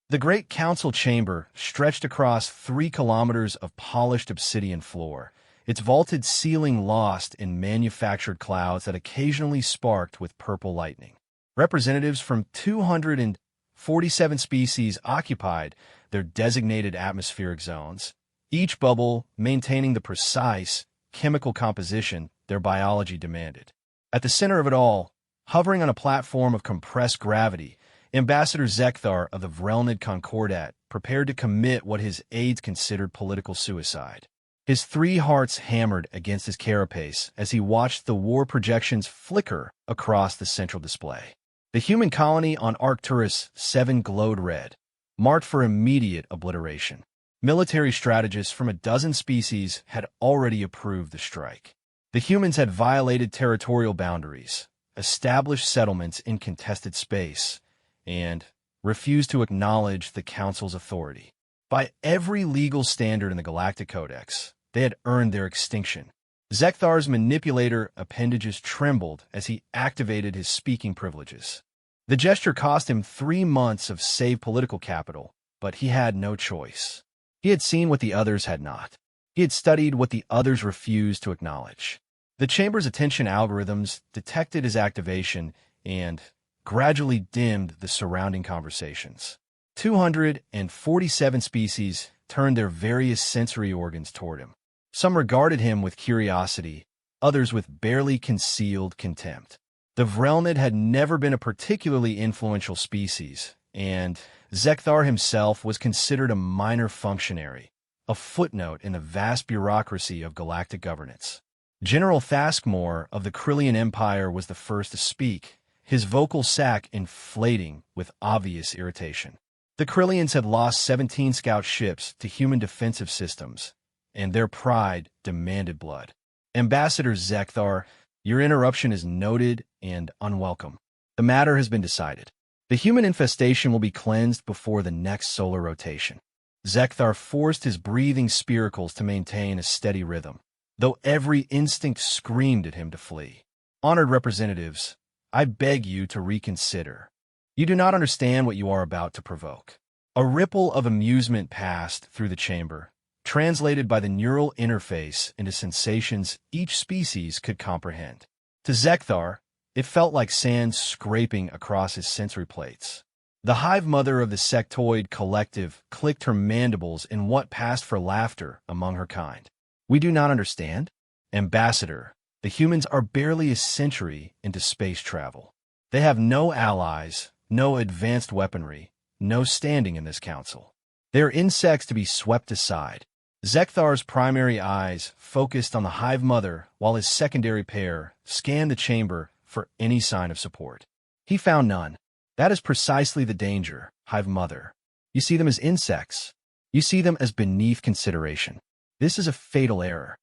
The great council chamber stretched across 3 kilometers of polished obsidian floor, its vaulted ceiling lost in manufactured clouds that occasionally sparked with purple lightning. Representatives from 247 species occupied their designated atmospheric zones, each bubble maintaining the precise chemical composition their biology demanded. At the center of it all, hovering on a platform of compressed gravity, Ambassador Zekthar of the Vrelnid Concordat prepared to commit what his aides considered political suicide. His 3 hearts hammered against his carapace as he watched the war projections flicker across the central display. The human colony on Arcturus 7 glowed red, marked for immediate obliteration. Military strategists from a dozen species had already approved the strike. The humans had violated territorial boundaries, established settlements in contested space, and refused to acknowledge the Council's authority. By every legal standard in the Galactic Codex, they had earned their extinction. Zekthar's manipulator appendages trembled as he activated his speaking privileges. The gesture cost him 3 months of saved political capital, but he had no choice. He had seen what the others had not. He had studied what the others refused to acknowledge. The chamber's attention algorithms detected his activation and gradually dimmed the surrounding conversations. 247 species turned their various sensory organs toward him. Some regarded him with curiosity, others with barely concealed contempt. The Vrelnid had never been a particularly influential species, and Zekthar himself was considered a minor functionary, a footnote in the vast bureaucracy of galactic governance. General Thaskmore of the Krillian Empire was the first to speak, his vocal sac inflating with obvious irritation. The Krillians had lost 17 scout ships to human defensive systems, and their pride demanded blood. Ambassador Zekthar, your interruption is noted and unwelcome. The matter has been decided. The human infestation will be cleansed before the next solar rotation. Zekthar forced his breathing spiracles to maintain a steady rhythm, though every instinct screamed at him to flee. Honored representatives, I beg you to reconsider. You do not understand what you are about to provoke. A ripple of amusement passed through the chamber, translated by the neural interface into sensations each species could comprehend. To Zekthar, it felt like sand scraping across his sensory plates. The hive mother of the sectoid collective clicked her mandibles in what passed for laughter among her kind. We do not understand? Ambassador, the humans are barely a century into space travel. They have no allies, no advanced weaponry, no standing in this council. They are insects to be swept aside. Zekthar's primary eyes focused on the hive mother while his secondary pair scanned the chamber for any sign of support. He found none. That is precisely the danger, hive mother. You see them as insects. You see them as beneath consideration. This is a fatal error.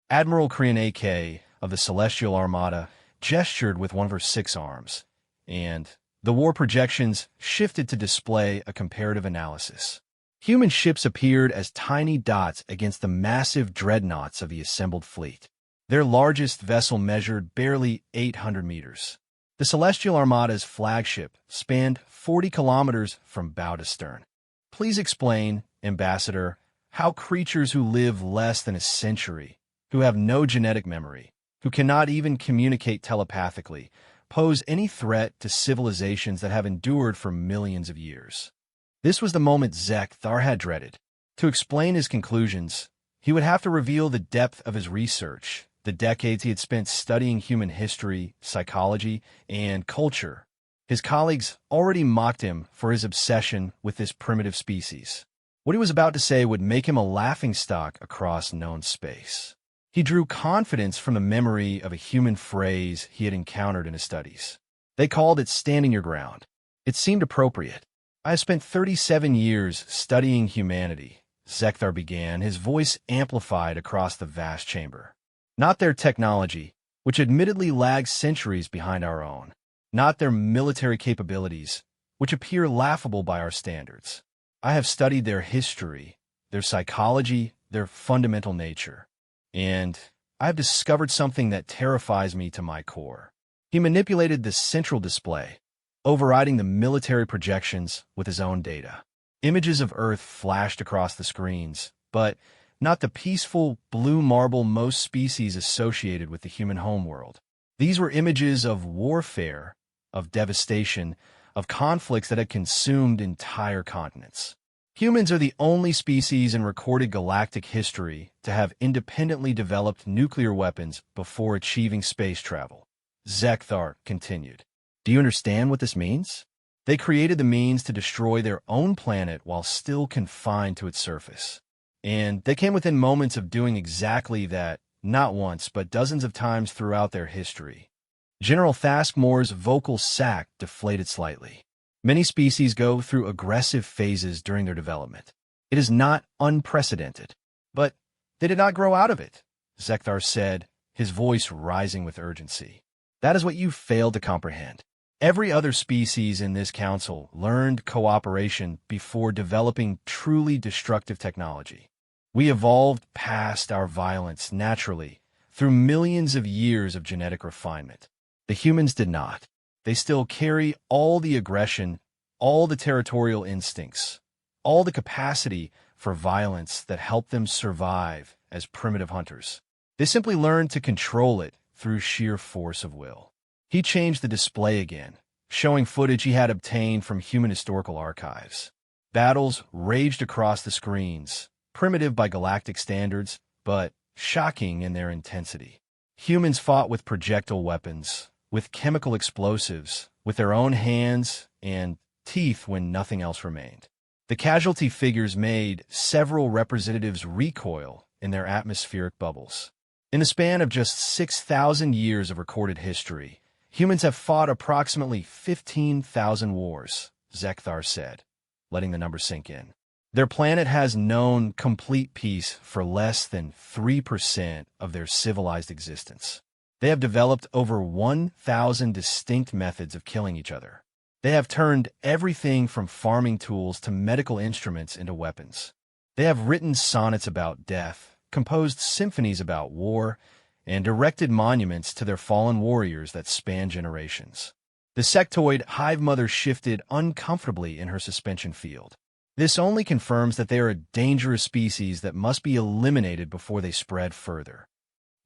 Admiral Krian AK of the Celestial Armada gestured with one of her 6 arms, and the war projections shifted to display a comparative analysis. Human ships appeared as tiny dots against the massive dreadnoughts of the assembled fleet. Their largest vessel measured barely 800 meters. The Celestial Armada's flagship spanned 40 kilometers from bow to stern. Please explain, Ambassador, how creatures who live less than a century, who have no genetic memory, who cannot even communicate telepathically, pose any threat to civilizations that have endured for millions of years. This was the moment Zekthar had dreaded. To explain his conclusions, he would have to reveal the depth of his research, the decades he had spent studying human history, psychology, and culture. His colleagues already mocked him for his obsession with this primitive species. What he was about to say would make him a laughingstock across known space. He drew confidence from the memory of a human phrase he had encountered in his studies. They called it standing your ground. It seemed appropriate. I have spent 37 years studying humanity, Zekthar began, his voice amplified across the vast chamber. Not their technology, which admittedly lags centuries behind our own. Not their military capabilities, which appear laughable by our standards. I have studied their history, their psychology, their fundamental nature. And I have discovered something that terrifies me to my core. He manipulated the central display, overriding the military projections with his own data. Images of Earth flashed across the screens, but not the peaceful blue marble most species associated with the human homeworld. These were images of warfare, of devastation, of conflicts that had consumed entire continents. Humans are the only species in recorded galactic history to have independently developed nuclear weapons before achieving space travel. Zekthar continued. Do you understand what this means? They created the means to destroy their own planet while still confined to its surface. And they came within moments of doing exactly that, not once, but dozens of times throughout their history. General Thaskmore's vocal sac deflated slightly. Many species go through aggressive phases during their development. It is not unprecedented. But they did not grow out of it, Zekthar said, his voice rising with urgency. That is what you failed to comprehend. Every other species in this council learned cooperation before developing truly destructive technology. We evolved past our violence naturally through millions of years of genetic refinement. The humans did not. They still carry all the aggression, all the territorial instincts, all the capacity for violence that helped them survive as primitive hunters. They simply learned to control it through sheer force of will. He changed the display again, showing footage he had obtained from human historical archives. Battles raged across the screens, primitive by galactic standards, but shocking in their intensity. Humans fought with projectile weapons, with chemical explosives, with their own hands and teeth when nothing else remained. The casualty figures made several representatives recoil in their atmospheric bubbles. In the span of just 6,000 years of recorded history, humans have fought approximately 15,000 wars, Zekthar said, letting the number sink in. Their planet has known complete peace for less than 3% of their civilized existence. They have developed over 1,000 distinct methods of killing each other. They have turned everything from farming tools to medical instruments into weapons. They have written sonnets about death, composed symphonies about war, and erected monuments to their fallen warriors that span generations. The sectoid hive mother shifted uncomfortably in her suspension field. This only confirms that they are a dangerous species that must be eliminated before they spread further.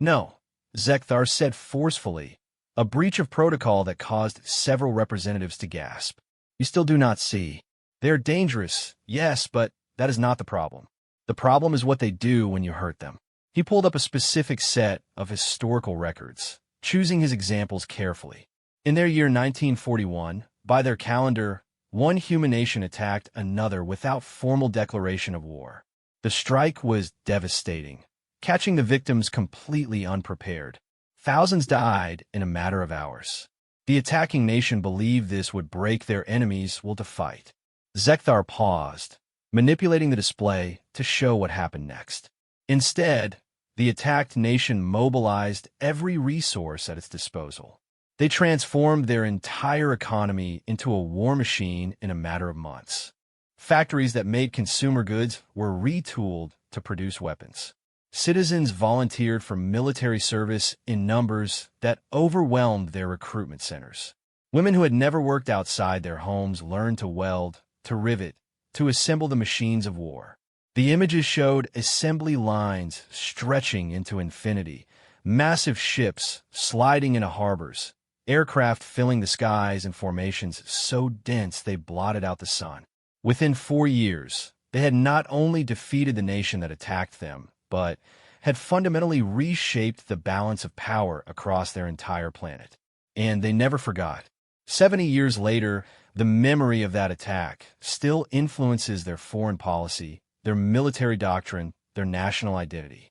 No, Zekthar said forcefully, a breach of protocol that caused several representatives to gasp. You still do not see. They are dangerous, yes, but that is not the problem. The problem is what they do when you hurt them. He pulled up a specific set of historical records, choosing his examples carefully. In their year 1941, by their calendar, one human nation attacked another without formal declaration of war. The strike was devastating, catching the victims completely unprepared. Thousands died in a matter of hours. The attacking nation believed this would break their enemies' will to fight. Zekthar paused, manipulating the display to show what happened next. Instead, the attacked nation mobilized every resource at its disposal. They transformed their entire economy into a war machine in a matter of months. Factories that made consumer goods were retooled to produce weapons. Citizens volunteered for military service in numbers that overwhelmed their recruitment centers. Women who had never worked outside their homes learned to weld, to rivet, to assemble the machines of war. The images showed assembly lines stretching into infinity, massive ships sliding into harbors, aircraft filling the skies in formations so dense they blotted out the sun. Within 4 years, they had not only defeated the nation that attacked them, but had fundamentally reshaped the balance of power across their entire planet. And they never forgot. 70 years later, the memory of that attack still influences their foreign policy, their military doctrine, their national identity.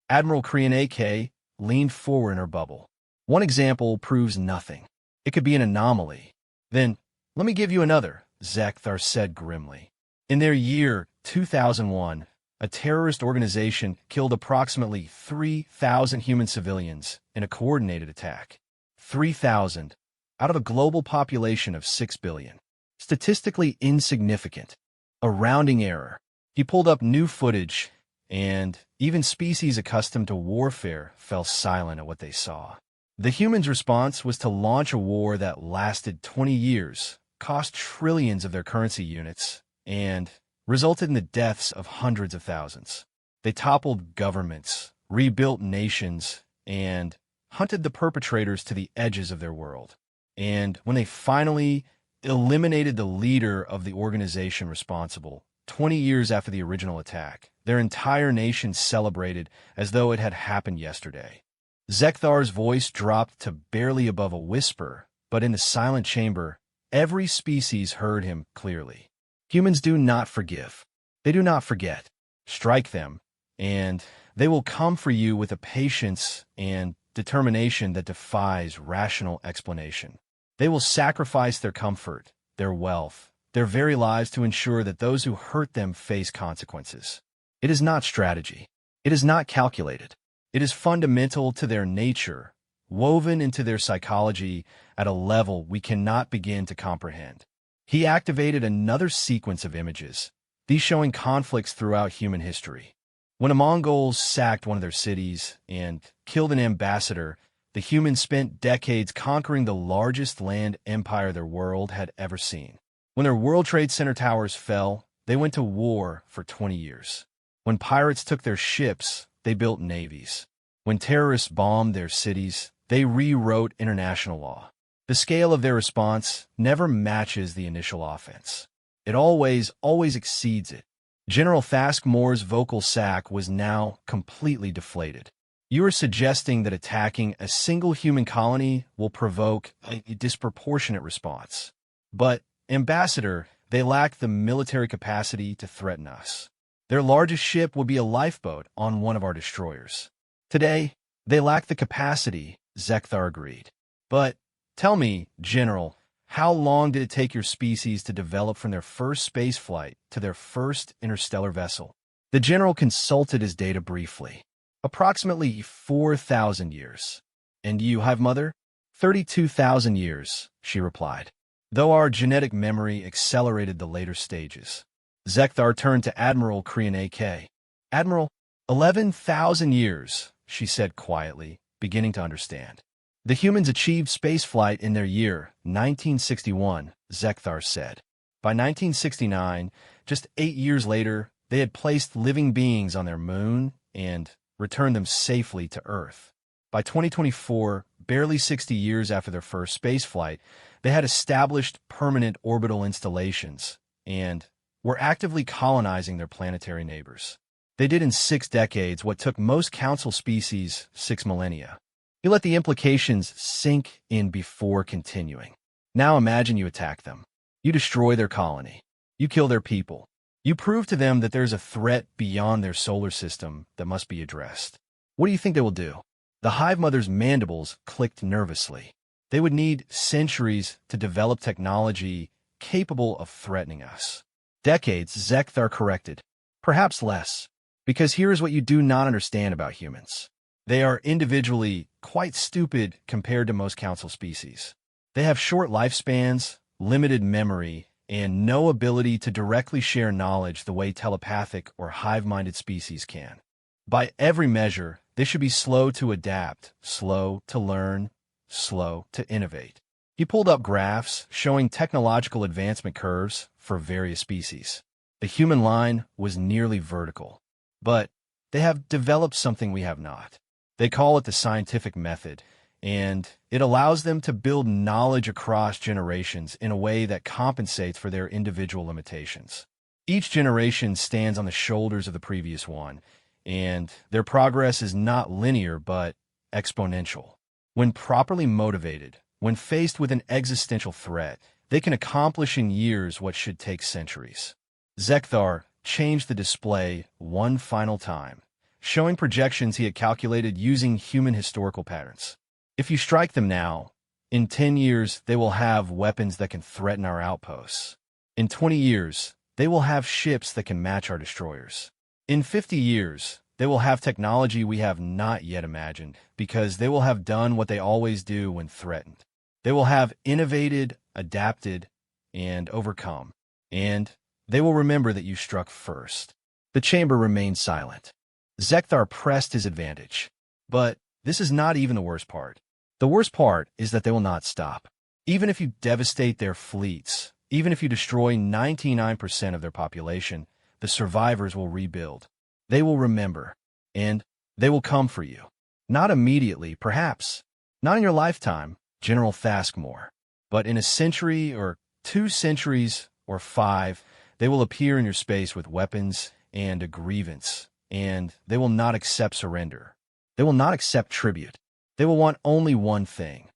Admiral Krian leaned forward in her bubble. One example proves nothing. It could be an anomaly. Then, let me give you another, Zekthar said grimly. In their year 2001, a terrorist organization killed approximately 3,000 human civilians in a coordinated attack. 3,000 out of a global population of 6 billion. Statistically insignificant. A rounding error. He pulled up new footage, and even species accustomed to warfare fell silent at what they saw. The humans' response was to launch a war that lasted 20 years, cost trillions of their currency units, and resulted in the deaths of hundreds of thousands. They toppled governments, rebuilt nations, and hunted the perpetrators to the edges of their world. And when they finally eliminated the leader of the organization responsible, 20 years after the original attack, their entire nation celebrated as though it had happened yesterday. Zekthar's voice dropped to barely above a whisper, but in the silent chamber, every species heard him clearly. Humans do not forgive. They do not forget. Strike them, and they will come for you with a patience and determination that defies rational explanation. They will sacrifice their comfort, their wealth, their very lives to ensure that those who hurt them face consequences. It is not strategy. It is not calculated. It is fundamental to their nature, woven into their psychology at a level we cannot begin to comprehend. He activated another sequence of images, these showing conflicts throughout human history. When the Mongols sacked one of their cities and killed an ambassador, the humans spent decades conquering the largest land empire their world had ever seen. When their World Trade Center towers fell, they went to war for 20 years. When pirates took their ships, they built navies. When terrorists bombed their cities, they rewrote international law. The scale of their response never matches the initial offense. It always exceeds it. General Thaskmore's vocal sack was now completely deflated. You are suggesting that attacking a single human colony will provoke a disproportionate response. But, Ambassador, they lack the military capacity to threaten us. Their largest ship would be a lifeboat on one of our destroyers. Today, they lack the capacity, Zekthar agreed. But, tell me, General, how long did it take your species to develop from their first space flight to their first interstellar vessel? The general consulted his data briefly. Approximately 4,000 years. And you, Hive Mother? 32,000 years, she replied, though our genetic memory accelerated the later stages. Zekthar turned to Admiral Krian AK. Admiral, 11,000 years, she said quietly, beginning to understand. The humans achieved spaceflight in their year, 1961, Zekthar said. By 1969, just 8 years later, they had placed living beings on their moon and returned them safely to Earth. By 2024, barely 60 years after their first spaceflight, they had established permanent orbital installations and were actively colonizing their planetary neighbors. They did in 6 decades what took most council species 6 millennia. You let the implications sink in before continuing. Now imagine you attack them. You destroy their colony. You kill their people. You prove to them that there's a threat beyond their solar system that must be addressed. What do you think they will do? The Hive Mother's mandibles clicked nervously. They would need centuries to develop technology capable of threatening us. Decades, Zekthar corrected. Perhaps less. Because here is what you do not understand about humans. They are individually quite stupid compared to most council species. They have short lifespans, limited memory, and no ability to directly share knowledge the way telepathic or hive-minded species can. By every measure, they should be slow to adapt, slow to learn, slow to innovate. He pulled up graphs showing technological advancement curves for various species. The human line was nearly vertical. But they have developed something we have not. They call it the scientific method, and it allows them to build knowledge across generations in a way that compensates for their individual limitations. Each generation stands on the shoulders of the previous one, and their progress is not linear but exponential. When properly motivated, when faced with an existential threat, they can accomplish in years what should take centuries. Zekthar changed the display one final time, showing projections he had calculated using human historical patterns. If you strike them now, in 10 years they will have weapons that can threaten our outposts. In 20 years, they will have ships that can match our destroyers. In 50 years, they will have technology we have not yet imagined, because they will have done what they always do when threatened. They will have innovated, adapted, and overcome. And they will remember that you struck first. The chamber remained silent. Zekthar pressed his advantage. But this is not even the worst part. The worst part is that they will not stop. Even if you devastate their fleets, Even if you destroy 99% of their population, the survivors will rebuild. They will remember, and they will come for you. Not immediately, perhaps. Not in your lifetime, General Thaskmore. But in a century or 2 centuries or 5, they will appear in your space with weapons and a grievance, and they will not accept surrender. They will not accept tribute. They will want only one thing: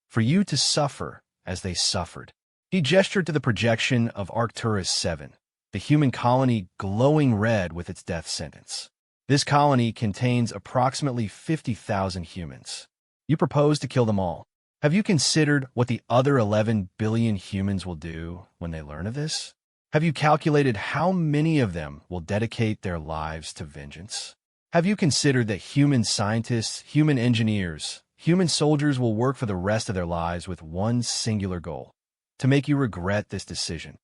for you to suffer as they suffered. He gestured to the projection of Arcturus 7, the human colony glowing red with its death sentence. This colony contains approximately 50,000 humans. You propose to kill them all. Have you considered what the other 11 billion humans will do when they learn of this? Have you calculated how many of them will dedicate their lives to vengeance? Have you considered that human scientists, human engineers, human soldiers will work for the rest of their lives with one singular goal: to make you regret this decision?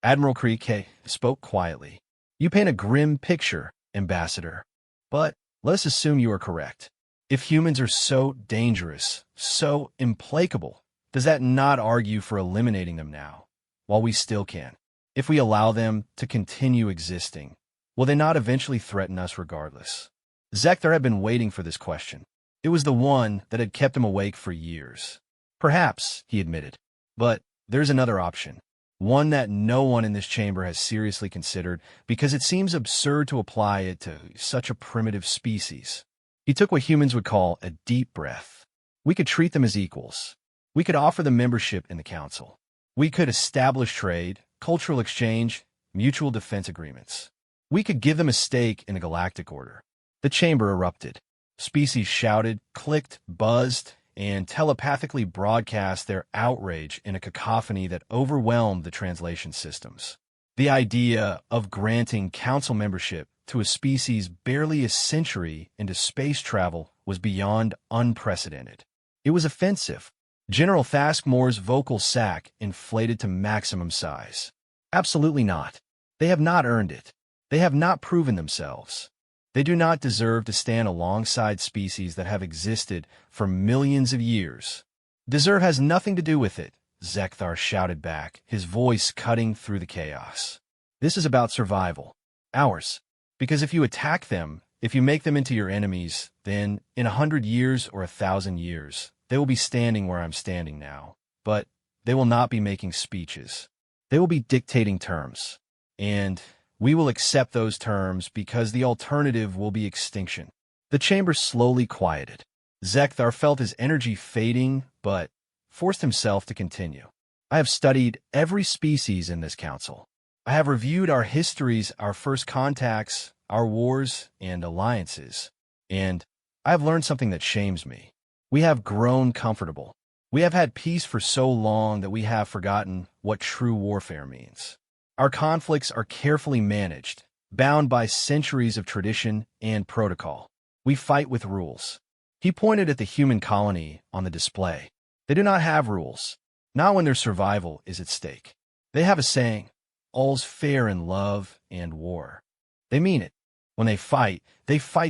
Admiral Krike spoke quietly. You paint a grim picture, Ambassador. But let us assume you are correct. If humans are so dangerous, so implacable, does that not argue for eliminating them now, while we still can? If we allow them to continue existing, will they not eventually threaten us regardless? Zekthar had been waiting for this question. It was the one that had kept him awake for years. Perhaps, he admitted, but there's another option. One that no one in this chamber has seriously considered because it seems absurd to apply it to such a primitive species. He took what humans would call a deep breath. We could treat them as equals. We could offer them membership in the council. We could establish trade, cultural exchange, mutual defense agreements. We could give them a stake in the galactic order. The chamber erupted. Species shouted, clicked, buzzed, and telepathically broadcast their outrage in a cacophony that overwhelmed the translation systems. The idea of granting council membership to a species barely a century into space travel was beyond unprecedented. It was offensive. General Thaskmore's vocal sac inflated to maximum size. Absolutely not. They have not earned it. They have not proven themselves. They do not deserve to stand alongside species that have existed for millions of years. Deserve has nothing to do with it, Zekthar shouted back, his voice cutting through the chaos. This is about survival. Ours. Because if you attack them, if you make them into your enemies, then in 100 years or 1,000 years, they will be standing where I'm standing now. But they will not be making speeches. They will be dictating terms. And we will accept those terms because the alternative will be extinction. The chamber slowly quieted. Zekthar felt his energy fading, but forced himself to continue. I have studied every species in this council. I have reviewed our histories, our first contacts, our wars and alliances. And I have learned something that shames me. We have grown comfortable. We have had peace for so long that we have forgotten what true warfare means. Our conflicts are carefully managed, bound by centuries of tradition and protocol. We fight with rules. He pointed at the human colony on the display. They do not have rules, not when their survival is at stake. They have a saying, all's fair in love and war. They mean it. When they fight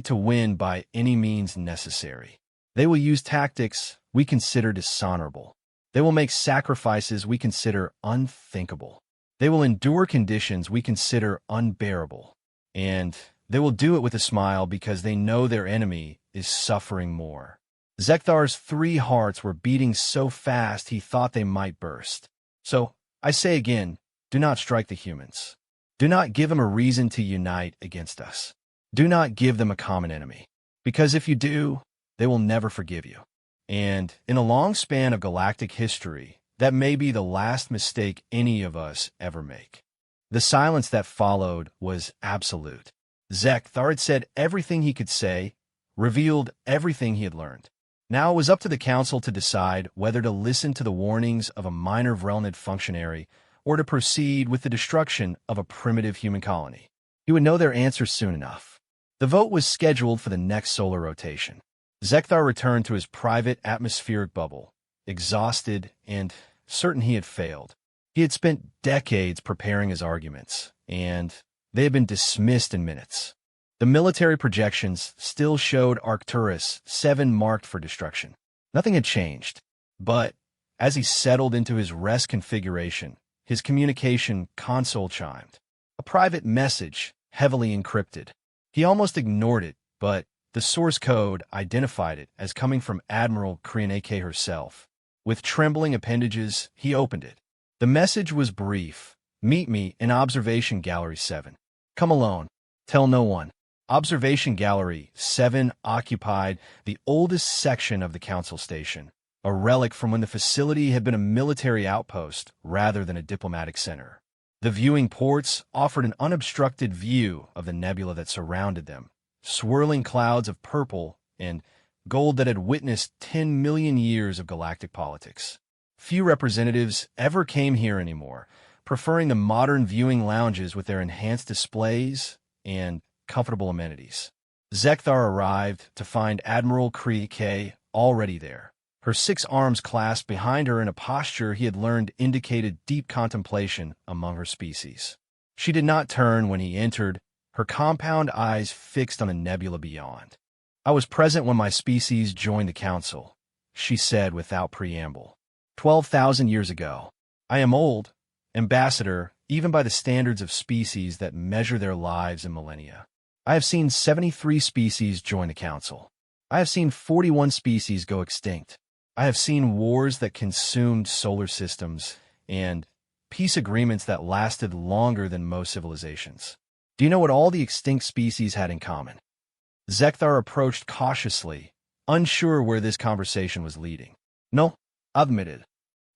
to win by any means necessary. They will use tactics we consider dishonorable. They will make sacrifices we consider unthinkable. They will endure conditions we consider unbearable. And they will do it with a smile because they know their enemy is suffering more. Zekthar's 3 hearts were beating so fast he thought they might burst. So, I say again, do not strike the humans. Do not give them a reason to unite against us. Do not give them a common enemy. Because if you do, they will never forgive you. And in a long span of galactic history, that may be the last mistake any of us ever make. The silence that followed was absolute. Zekthar had said everything he could say, revealed everything he had learned. Now it was up to the council to decide whether to listen to the warnings of a minor Vrelnid functionary or to proceed with the destruction of a primitive human colony. He would know their answer soon enough. The vote was scheduled for the next solar rotation. Zekthar returned to his private atmospheric bubble, exhausted and certain he had failed. He had spent decades preparing his arguments, and they had been dismissed in minutes. The military projections still showed Arcturus 7 marked for destruction. Nothing had changed, but as he settled into his rest configuration, his communication console chimed. A private message, heavily encrypted. He almost ignored it, but the source code identified it as coming from Admiral Krianake herself. With trembling appendages, he opened it. The message was brief. Meet me in Observation Gallery 7. Come alone. Tell no one. Observation Gallery 7 occupied the oldest section of the Council Station, a relic from when the facility had been a military outpost rather than a diplomatic center. The viewing ports offered an unobstructed view of the nebula that surrounded them, swirling clouds of purple and gold that had witnessed 10 million years of galactic politics. Few representatives ever came here anymore, preferring the modern viewing lounges with their enhanced displays and comfortable amenities. Zekthar arrived to find Admiral Krianake already there, her 6 arms clasped behind her in a posture he had learned indicated deep contemplation among her species. She did not turn when he entered, her compound eyes fixed on the nebula beyond. I was present when my species joined the Council, she said without preamble. 12,000 years ago. I am old, Ambassador, even by the standards of species that measure their lives in millennia. I have seen 73 species join the Council. I have seen 41 species go extinct. I have seen wars that consumed solar systems and peace agreements that lasted longer than most civilizations. Do you know what all the extinct species had in common? Zekthar approached cautiously, unsure where this conversation was leading. No, admitted.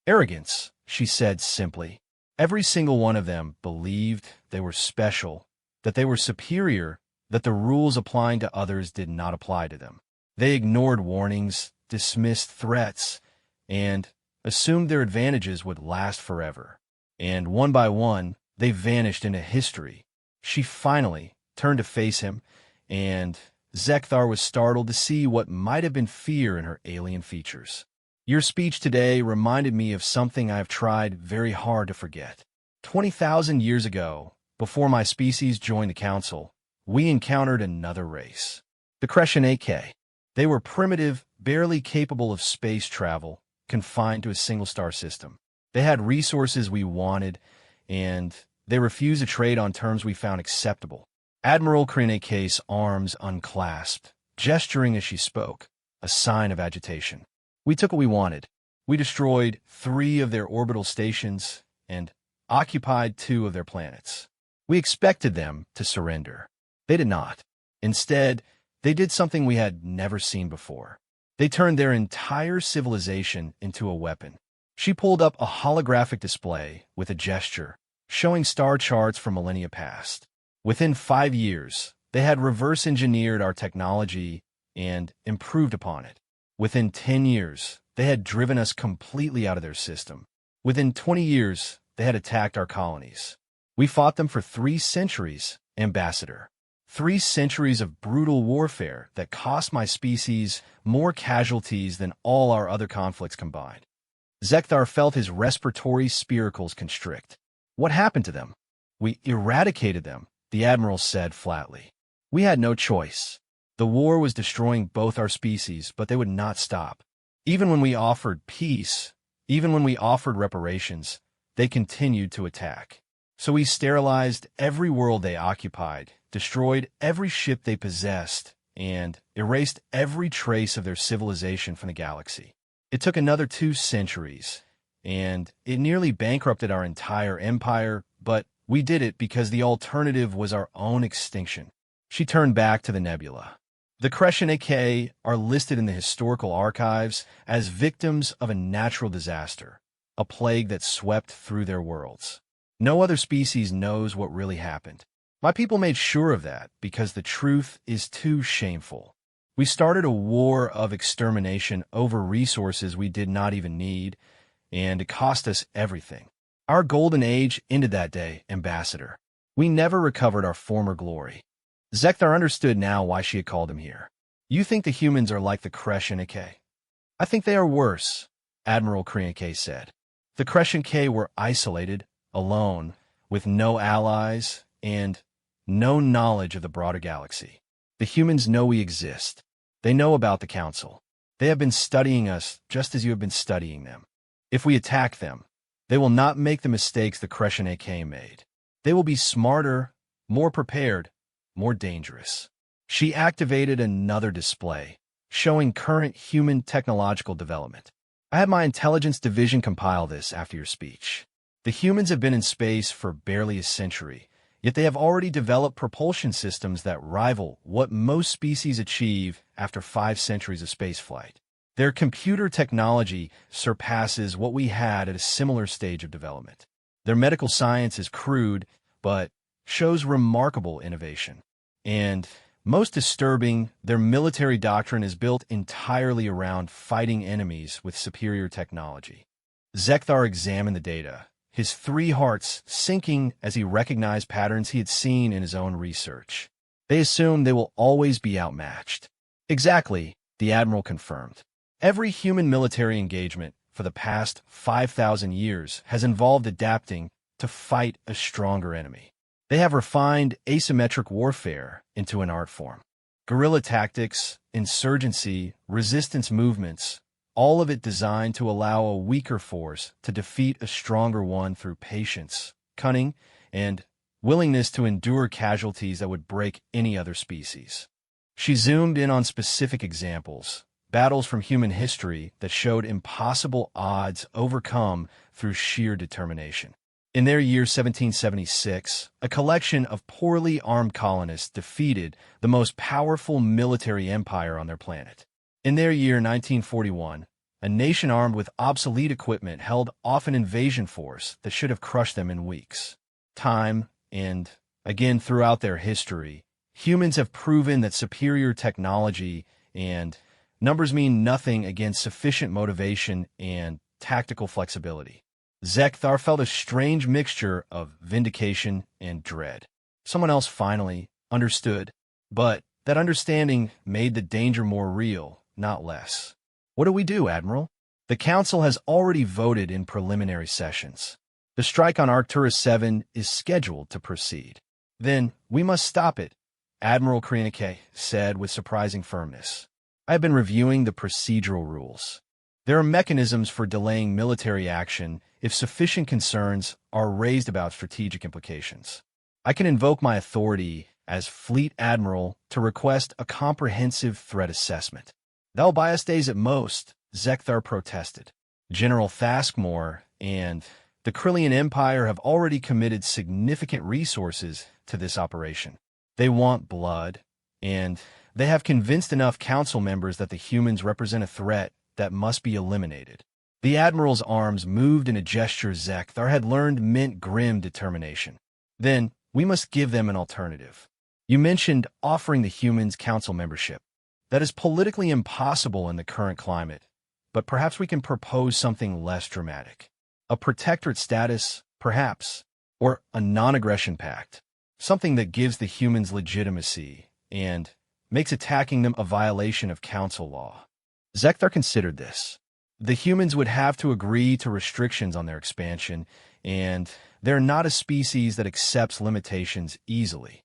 Arrogance, she said simply. Every single one of them believed they were special, that they were superior, that the rules applying to others did not apply to them. They ignored warnings, dismissed threats, and assumed their advantages would last forever. And one by one, they vanished into history. She finally turned to face him, and Zekthar was startled to see what might have been fear in her alien features. Your speech today reminded me of something I have tried very hard to forget. 20,000 years ago, before my species joined the Council, we encountered another race. The Krianake. They were primitive, barely capable of space travel, confined to a single star system. They had resources we wanted, and they refused to trade on terms we found acceptable. Admiral Krianake's arms unclasped, gesturing as she spoke, a sign of agitation. We took what we wanted. We destroyed 3 of their orbital stations and occupied 2 of their planets. We expected them to surrender. They did not. Instead, they did something we had never seen before. They turned their entire civilization into a weapon. She pulled up a holographic display with a gesture, showing star charts from millennia past. Within 5 years, they had reverse-engineered our technology and improved upon it. Within 10 years, they had driven us completely out of their system. Within 20 years, they had attacked our colonies. We fought them for 3 centuries, Ambassador. 3 centuries of brutal warfare that cost my species more casualties than all our other conflicts combined. Zekthar felt his respiratory spiracles constrict. What happened to them? We eradicated them, the Admiral said flatly. We had no choice. The war was destroying both our species, but they would not stop. Even when we offered peace, even when we offered reparations, they continued to attack. So we sterilized every world they occupied, destroyed every ship they possessed, and erased every trace of their civilization from the galaxy. It took another 2 centuries, and it nearly bankrupted our entire empire, but we did it because the alternative was our own extinction. She turned back to the nebula. The Krianake are listed in the historical archives as victims of a natural disaster, a plague that swept through their worlds. No other species knows what really happened. My people made sure of that because the truth is too shameful. We started a war of extermination over resources we did not even need, and it cost us everything. Our golden age ended that day, Ambassador. We never recovered our former glory. Zekthar understood now why she had called him here. You think the humans are like the Krianake? I think they are worse, Admiral Krianake said. The Krianake were isolated, alone, with no allies, and no knowledge of the broader galaxy. The humans know we exist. They know about the Council. They have been studying us just as you have been studying them. If we attack them, They will not make the mistakes the Crescent AK made. They will be smarter, more prepared, more dangerous. She activated another display, showing current human technological development. I had my intelligence division compile this after your speech. The humans have been in space for barely a century, yet they have already developed propulsion systems that rival what most species achieve after 5 centuries of spaceflight. Their computer technology surpasses what we had at a similar stage of development. Their medical science is crude, but shows remarkable innovation. And most disturbing, their military doctrine is built entirely around fighting enemies with superior technology. Zekthar examined the data, his 3 hearts sinking as he recognized patterns he had seen in his own research. They assume they will always be outmatched. Exactly, the Admiral confirmed. Every human military engagement for the past 5,000 years has involved adapting to fight a stronger enemy. They have refined asymmetric warfare into an art form. Guerrilla tactics, insurgency, resistance movements, all of it designed to allow a weaker force to defeat a stronger one through patience, cunning, and willingness to endure casualties that would break any other species. She zoomed in on specific examples, battles from human history that showed impossible odds overcome through sheer determination. In their year 1776, a collection of poorly armed colonists defeated the most powerful military empire on their planet. In their year 1941, a nation armed with obsolete equipment held off an invasion force that should have crushed them in weeks. Time and, again throughout their history, humans have proven that superior technology and numbers mean nothing against sufficient motivation and tactical flexibility. Zekthar felt a strange mixture of vindication and dread. Someone else finally understood, but that understanding made the danger more real, not less. What do we do, Admiral? The Council has already voted in preliminary sessions. The strike on Arcturus 7 is scheduled to proceed. Then we must stop it, Admiral Krienike said with surprising firmness. I have been reviewing the procedural rules. There are mechanisms for delaying military action if sufficient concerns are raised about strategic implications. I can invoke my authority as Fleet Admiral to request a comprehensive threat assessment. That'll buy us days at most, Zekthar protested. General Thaskmore and the Krillian Empire have already committed significant resources to this operation. They want blood, and they have convinced enough council members that the humans represent a threat that must be eliminated. The Admiral's arms moved in a gesture Zekthar had learned meant grim determination. Then, we must give them an alternative. You mentioned offering the humans council membership. That is politically impossible in the current climate, but perhaps we can propose something less dramatic. A protectorate status, perhaps, or a non-aggression pact. Something that gives the humans legitimacy and makes attacking them a violation of council law. Zekthar considered this. The humans would have to agree to restrictions on their expansion, and they're not a species that accepts limitations easily.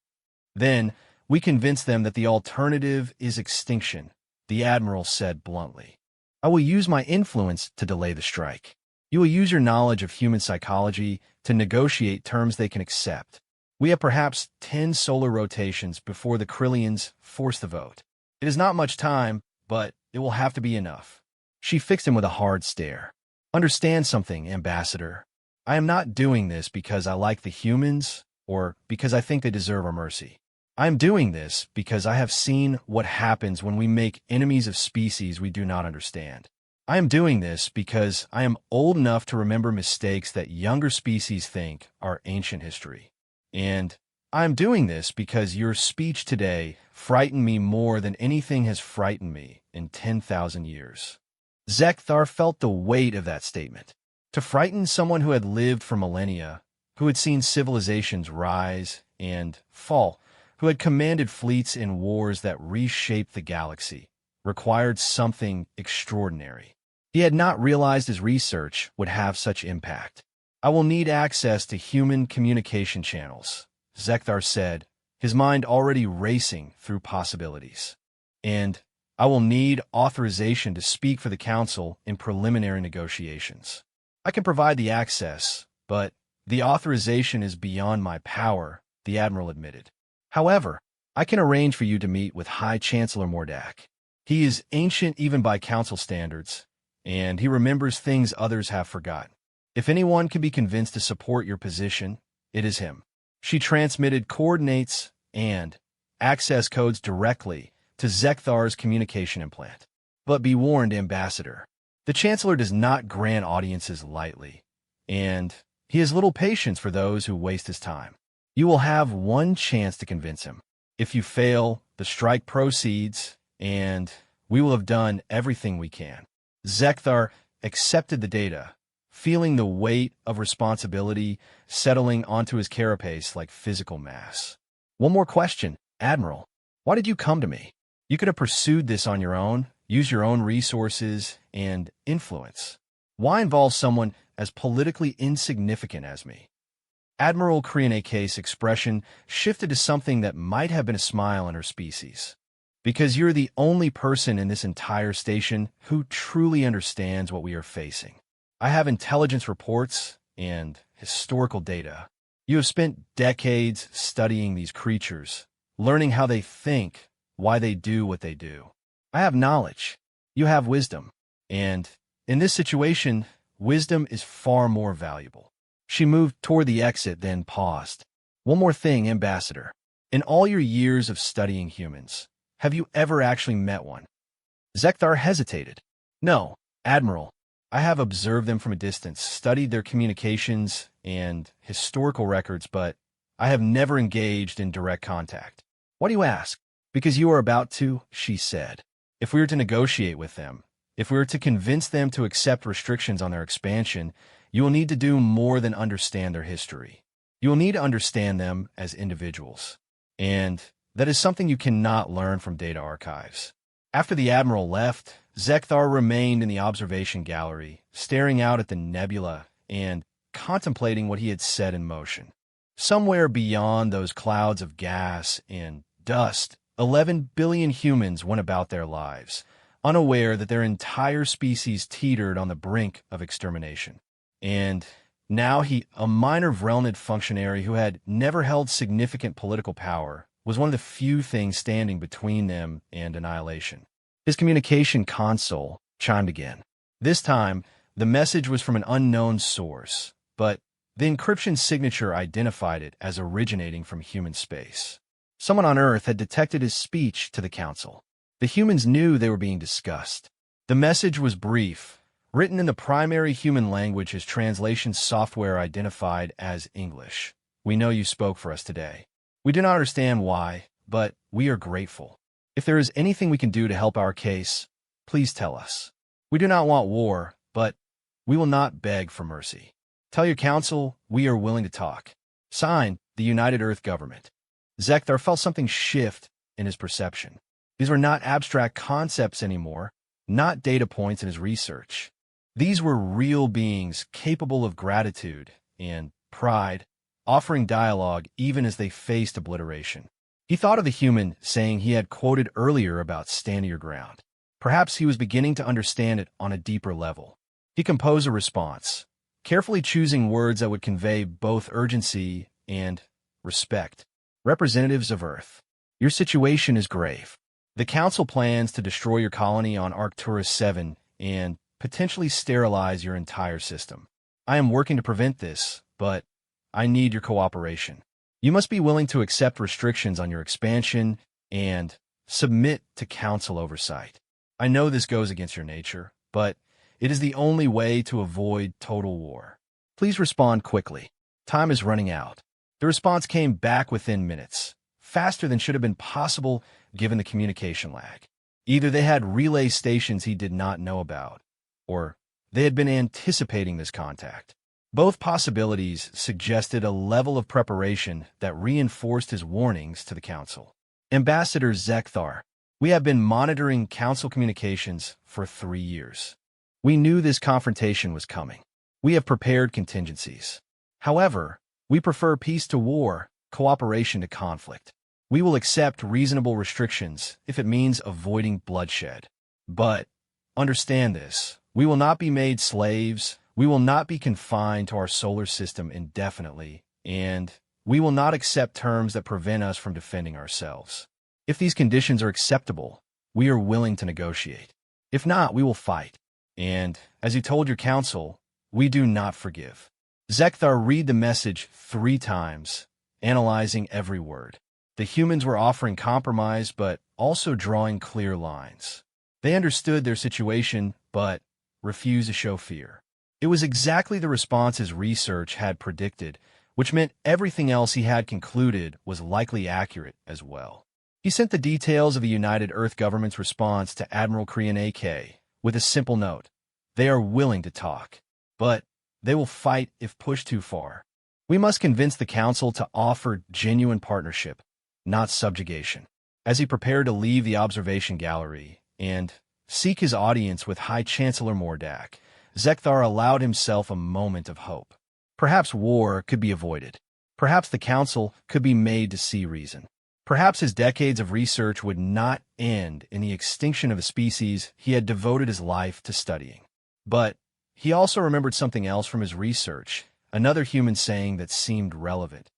Then, we convince them that the alternative is extinction, the Admiral said bluntly. I will use my influence to delay the strike. You will use your knowledge of human psychology to negotiate terms they can accept. We have perhaps 10 solar rotations before the Krillians force the vote. It is not much time, but it will have to be enough. She fixed him with a hard stare. Understand something, Ambassador. I am not doing this because I like the humans or because I think they deserve our mercy. I am doing this because I have seen what happens when we make enemies of species we do not understand. I am doing this because I am old enough to remember mistakes that younger species think are ancient history. And I am doing this because your speech today frightened me more than anything has frightened me in 10,000 years. Zekthar felt the weight of that statement. To frighten someone who had lived for millennia, who had seen civilizations rise and fall, who had commanded fleets in wars that reshaped the galaxy, required something extraordinary. He had not realized his research would have such impact. I will need access to human communication channels, Zekthar said, his mind already racing through possibilities. And I will need authorization to speak for the Council in preliminary negotiations. I can provide the access, but the authorization is beyond my power, the Admiral admitted. However, I can arrange for you to meet with High Chancellor Mordak. He is ancient even by Council standards, and he remembers things others have forgotten. If anyone can be convinced to support your position, it is him. She transmitted coordinates and access codes directly to Zekthar's communication implant. But be warned, Ambassador. The Chancellor does not grant audiences lightly, and he has little patience for those who waste his time. You will have one chance to convince him. If you fail, the strike proceeds, and we will have done everything we can. Zekthar accepted the data, feeling the weight of responsibility settling onto his carapace like physical mass. One more question, Admiral. Why did you come to me? You could have pursued this on your own, use your own resources and influence. Why involve someone as politically insignificant as me? Admiral Krianake's expression shifted to something that might have been a smile in her species. Because you're the only person in this entire station who truly understands what we are facing. I have intelligence reports and historical data. You have spent decades studying these creatures, learning how they think, why they do what they do. I have knowledge. You have wisdom. And in this situation, wisdom is far more valuable. She moved toward the exit, then paused. One more thing, Ambassador. In all your years of studying humans, have you ever actually met one? Zekthar hesitated. No, Admiral. I have observed them from a distance, studied their communications and historical records, but I have never engaged in direct contact. Why do you ask? Because you are about to, she said. If we were to negotiate with them, if we were to convince them to accept restrictions on their expansion, you will need to do more than understand their history. You will need to understand them as individuals. And that is something you cannot learn from data archives. After the Admiral left, Zekthar remained in the observation gallery, staring out at the nebula and contemplating what he had set in motion. Somewhere beyond those clouds of gas and dust, 11 billion humans went about their lives, unaware that their entire species teetered on the brink of extermination. And now he, a minor Vrelnid functionary who had never held significant political power, was one of the few things standing between them and annihilation. His communication console chimed again. This time, the message was from an unknown source, but the encryption signature identified it as originating from human space. Someone on Earth had detected his speech to the Council. The humans knew they were being discussed. The message was brief, written in the primary human language his translation software identified as English. We know you spoke for us today. We do not understand why, but we are grateful. If there is anything we can do to help our case, please tell us. We do not want war, but we will not beg for mercy. Tell your council we are willing to talk. Signed, the United Earth Government. Zekthar felt something shift in his perception. These were not abstract concepts anymore, not data points in his research. These were real beings capable of gratitude and pride, offering dialogue even as they faced obliteration. He thought of the human saying he had quoted earlier about stand your ground. Perhaps he was beginning to understand it on a deeper level. He composed a response, carefully choosing words that would convey both urgency and respect. Representatives of Earth, your situation is grave. The Council plans to destroy your colony on Arcturus 7 and potentially sterilize your entire system. I am working to prevent this, but I need your cooperation. You must be willing to accept restrictions on your expansion and submit to Council oversight. I know this goes against your nature, but it is the only way to avoid total war. Please respond quickly. Time is running out. The response came back within minutes, faster than should have been possible given the communication lag. Either they had relay stations he did not know about, or they had been anticipating this contact. Both possibilities suggested a level of preparation that reinforced his warnings to the Council. Ambassador Zekthar, we have been monitoring Council communications for 3 years. We knew this confrontation was coming. We have prepared contingencies. However, we prefer peace to war, cooperation to conflict. We will accept reasonable restrictions if it means avoiding bloodshed. But understand this, we will not be made slaves We will not be confined to our solar system indefinitely, and we will not accept terms that prevent us from defending ourselves. If these conditions are acceptable, we are willing to negotiate. If not, we will fight. And, as you told your council, we do not forgive. Zekthar read the message 3 times, analyzing every word. The humans were offering compromise, but also drawing clear lines. They understood their situation, but refused to show fear. It was exactly the response his research had predicted, which meant everything else he had concluded was likely accurate as well. He sent the details of the United Earth government's response to Admiral Krian AK with a simple note. They are willing to talk, but they will fight if pushed too far. We must convince the Council to offer genuine partnership, not subjugation. As he prepared to leave the observation gallery and seek his audience with High Chancellor Mordak, Zekthar allowed himself a moment of hope. Perhaps war could be avoided. Perhaps the Council could be made to see reason. Perhaps his decades of research would not end in the extinction of a species he had devoted his life to studying. But he also remembered something else from his research, another human saying that seemed relevant.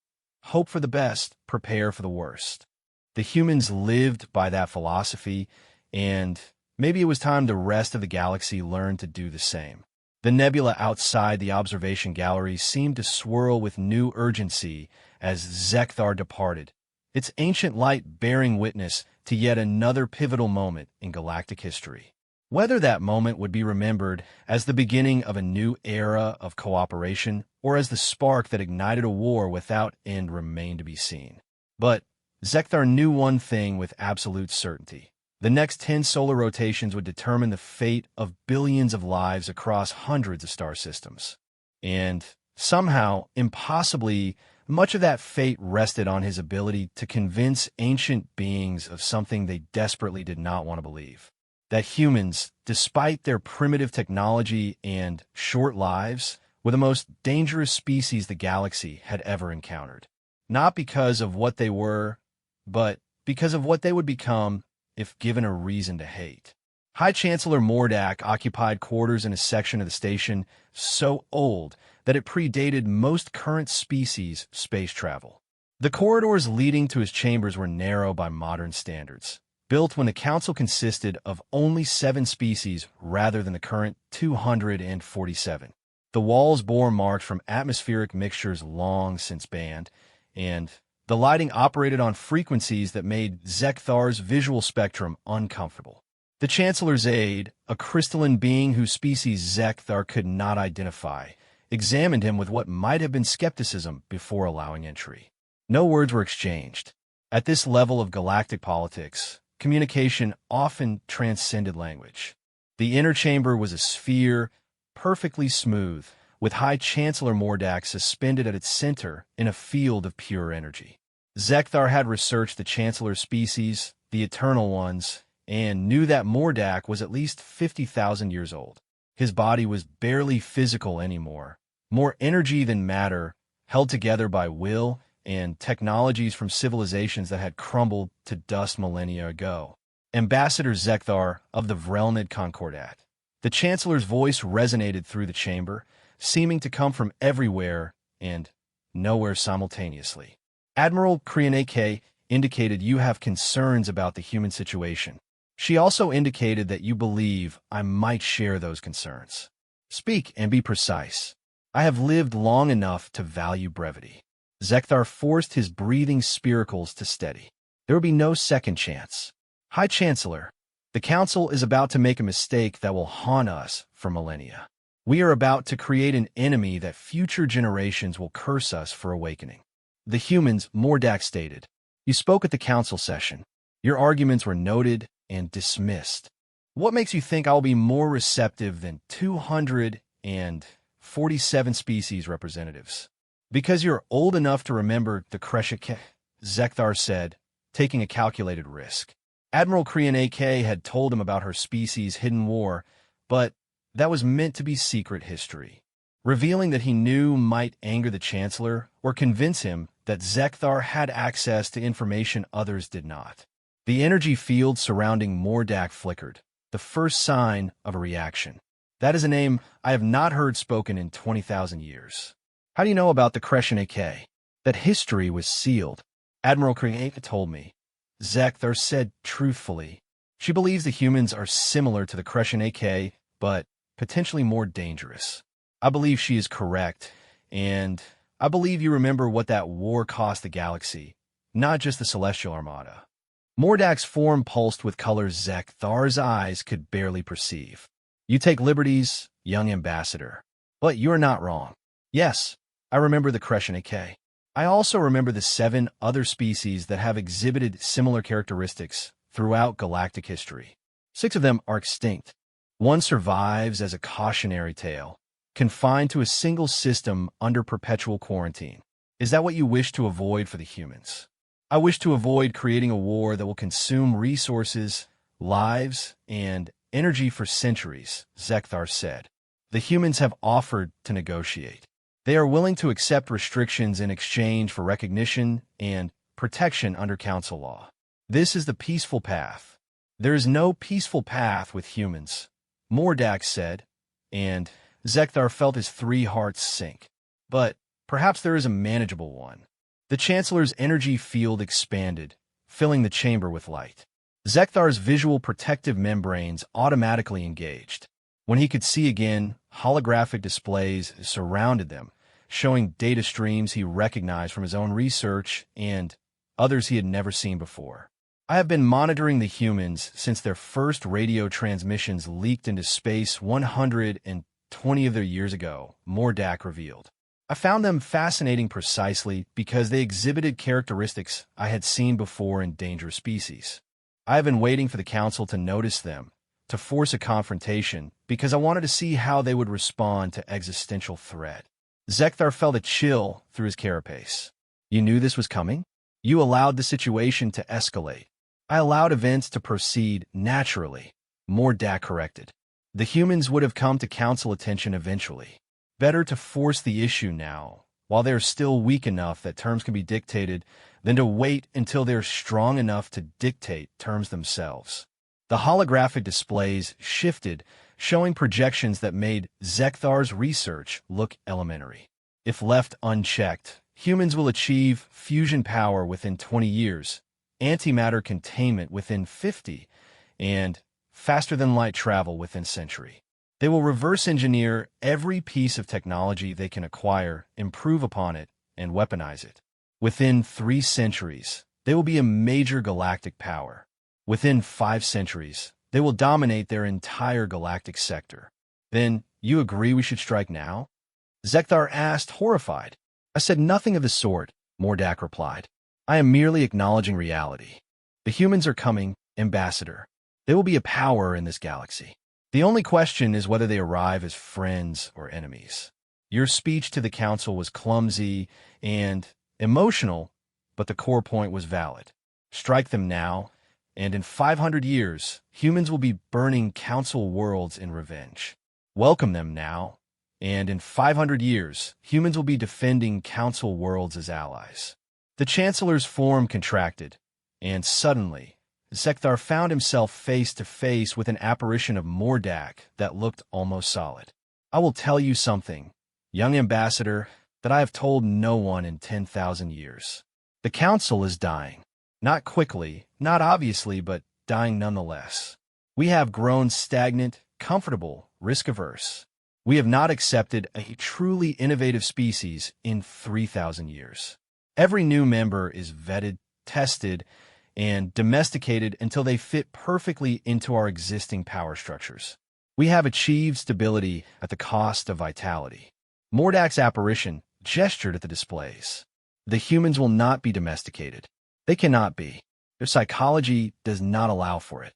Hope for the best, prepare for the worst. The humans lived by that philosophy, and maybe it was time the rest of the galaxy learned to do the same. The nebula outside the observation gallery seemed to swirl with new urgency as Zekthar departed, its ancient light bearing witness to yet another pivotal moment in galactic history. Whether that moment would be remembered as the beginning of a new era of cooperation or as the spark that ignited a war without end remained to be seen. But Zekthar knew one thing with absolute certainty. The next 10 solar rotations would determine the fate of billions of lives across hundreds of star systems. And somehow, impossibly, much of that fate rested on his ability to convince ancient beings of something they desperately did not want to believe. That humans, despite their primitive technology and short lives, were the most dangerous species the galaxy had ever encountered. Not because of what they were, but because of what they would become if given a reason to hate. High Chancellor Mordak occupied quarters in a section of the station so old that it predated most current species space travel. The corridors leading to his chambers were narrow by modern standards, built when the Council consisted of only 7 species rather than the current 247. The walls bore marks from atmospheric mixtures long since banned, and the lighting operated on frequencies that made Zekthar's visual spectrum uncomfortable. The Chancellor's aide, a crystalline being whose species Zekthar could not identify, examined him with what might have been skepticism before allowing entry. No words were exchanged. At this level of galactic politics, communication often transcended language. The inner chamber was a sphere, perfectly smooth, with High Chancellor Mordak suspended at its center in a field of pure energy. Zekthar had researched the Chancellor's species, the Eternal Ones, and knew that Mordak was at least 50,000 years old. His body was barely physical anymore, more energy than matter, held together by will and technologies from civilizations that had crumbled to dust millennia ago. Ambassador Zekthar of the Vrelnid Concordat. The Chancellor's voice resonated through the chamber, seeming to come from everywhere and nowhere simultaneously. Admiral Krianake indicated you have concerns about the human situation. She also indicated that you believe I might share those concerns. Speak and be precise. I have lived long enough to value brevity. Zekthar forced his breathing spiracles to steady. There will be no second chance. High Chancellor, the Council is about to make a mistake that will haunt us for millennia. We are about to create an enemy that future generations will curse us for awakening. The humans, Mordak stated. You spoke at the Council session. Your arguments were noted and dismissed. What makes you think I will be more receptive than 247 species representatives? Because you're old enough to remember the Kreshike, Zekthar said, taking a calculated risk. Admiral Krianake had told him about her species' hidden war, but that was meant to be secret history. Revealing that he knew might anger the Chancellor or convince him that Zekthar had access to information others did not. The energy field surrounding Mordak flickered, the first sign of a reaction. That is a name I have not heard spoken in 20,000 years. How do you know about the Crescent AK? That history was sealed. Admiral Kriega told me. Zekthar said truthfully. She believes the humans are similar to the Crescent AK, but potentially more dangerous. I believe she is correct, and I believe you remember what that war cost the galaxy, not just the Celestial Armada. Mordak's form pulsed with colors Zekthar's eyes could barely perceive. You take liberties, young ambassador. But you're not wrong. Yes, I remember the Crescent AK. I also remember the 7 other species that have exhibited similar characteristics throughout galactic history. 6 of them are extinct. One survives as a cautionary tale, confined to a single system under perpetual quarantine. Is that what you wish to avoid for the humans? I wish to avoid creating a war that will consume resources, lives, and energy for centuries, Zekthar said. The humans have offered to negotiate. They are willing to accept restrictions in exchange for recognition and protection under council law. This is the peaceful path. There is no peaceful path with humans, Mordak said, and Zekthar felt his 3 hearts sink. But perhaps there is a manageable one. The Chancellor's energy field expanded, filling the chamber with light. Zekthar's visual protective membranes automatically engaged. When he could see again, holographic displays surrounded them, showing data streams he recognized from his own research and others he had never seen before. I have been monitoring the humans since their first radio transmissions leaked into space 120 of their years ago, Mordak revealed. I found them fascinating precisely because they exhibited characteristics I had seen before in dangerous species. I have been waiting for the Council to notice them, to force a confrontation, because I wanted to see how they would respond to existential threat. Zekthar felt a chill through his carapace. You knew this was coming? You allowed the situation to escalate. I allowed events to proceed naturally, Mordak corrected. The humans would have come to Council attention eventually. Better to force the issue now, while they are still weak enough that terms can be dictated, than to wait until they are strong enough to dictate terms themselves. The holographic displays shifted, showing projections that made Zekthar's research look elementary. If left unchecked, humans will achieve fusion power within 20 years, antimatter containment within 50, and faster-than-light travel within a century. They will reverse engineer every piece of technology they can acquire, improve upon it, and weaponize it. Within 3 centuries, they will be a major galactic power. Within 5 centuries, they will dominate their entire galactic sector. Then, you agree we should strike now? Zekthar asked, horrified. I said nothing of the sort, Mordak replied. I am merely acknowledging reality. The humans are coming, Ambassador. They will be a power in this galaxy. The only question is whether they arrive as friends or enemies. Your speech to the Council was clumsy and emotional, but the core point was valid. Strike them now, and in 500 years, humans will be burning Council worlds in revenge. Welcome them now, and in 500 years, humans will be defending Council worlds as allies. The Chancellor's form contracted, and suddenly, Zekthar found himself face to face with an apparition of Mordak that looked almost solid. I will tell you something, young Ambassador, that I have told no one in 10,000 years. The Council is dying. Not quickly, not obviously, but dying nonetheless. We have grown stagnant, comfortable, risk-averse. We have not accepted a truly innovative species in 3,000 years. Every new member is vetted, tested, and domesticated until they fit perfectly into our existing power structures. We have achieved stability at the cost of vitality. Mordak's apparition gestured at the displays. The humans will not be domesticated. They cannot be. Their psychology does not allow for it.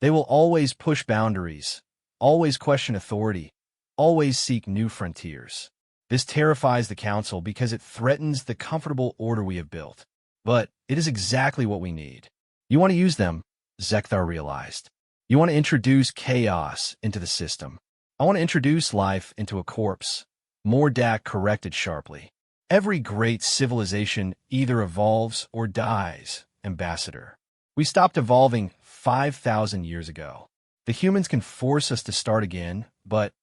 They will always push boundaries, always question authority, always seek new frontiers. This terrifies the Council because it threatens the comfortable order we have built. But it is exactly what we need. You want to use them, Zekthar realized. You want to introduce chaos into the system. I want to introduce life into a corpse. Mordak corrected sharply. Every great civilization either evolves or dies, Ambassador. We stopped evolving 5,000 years ago. The humans can force us to start again, but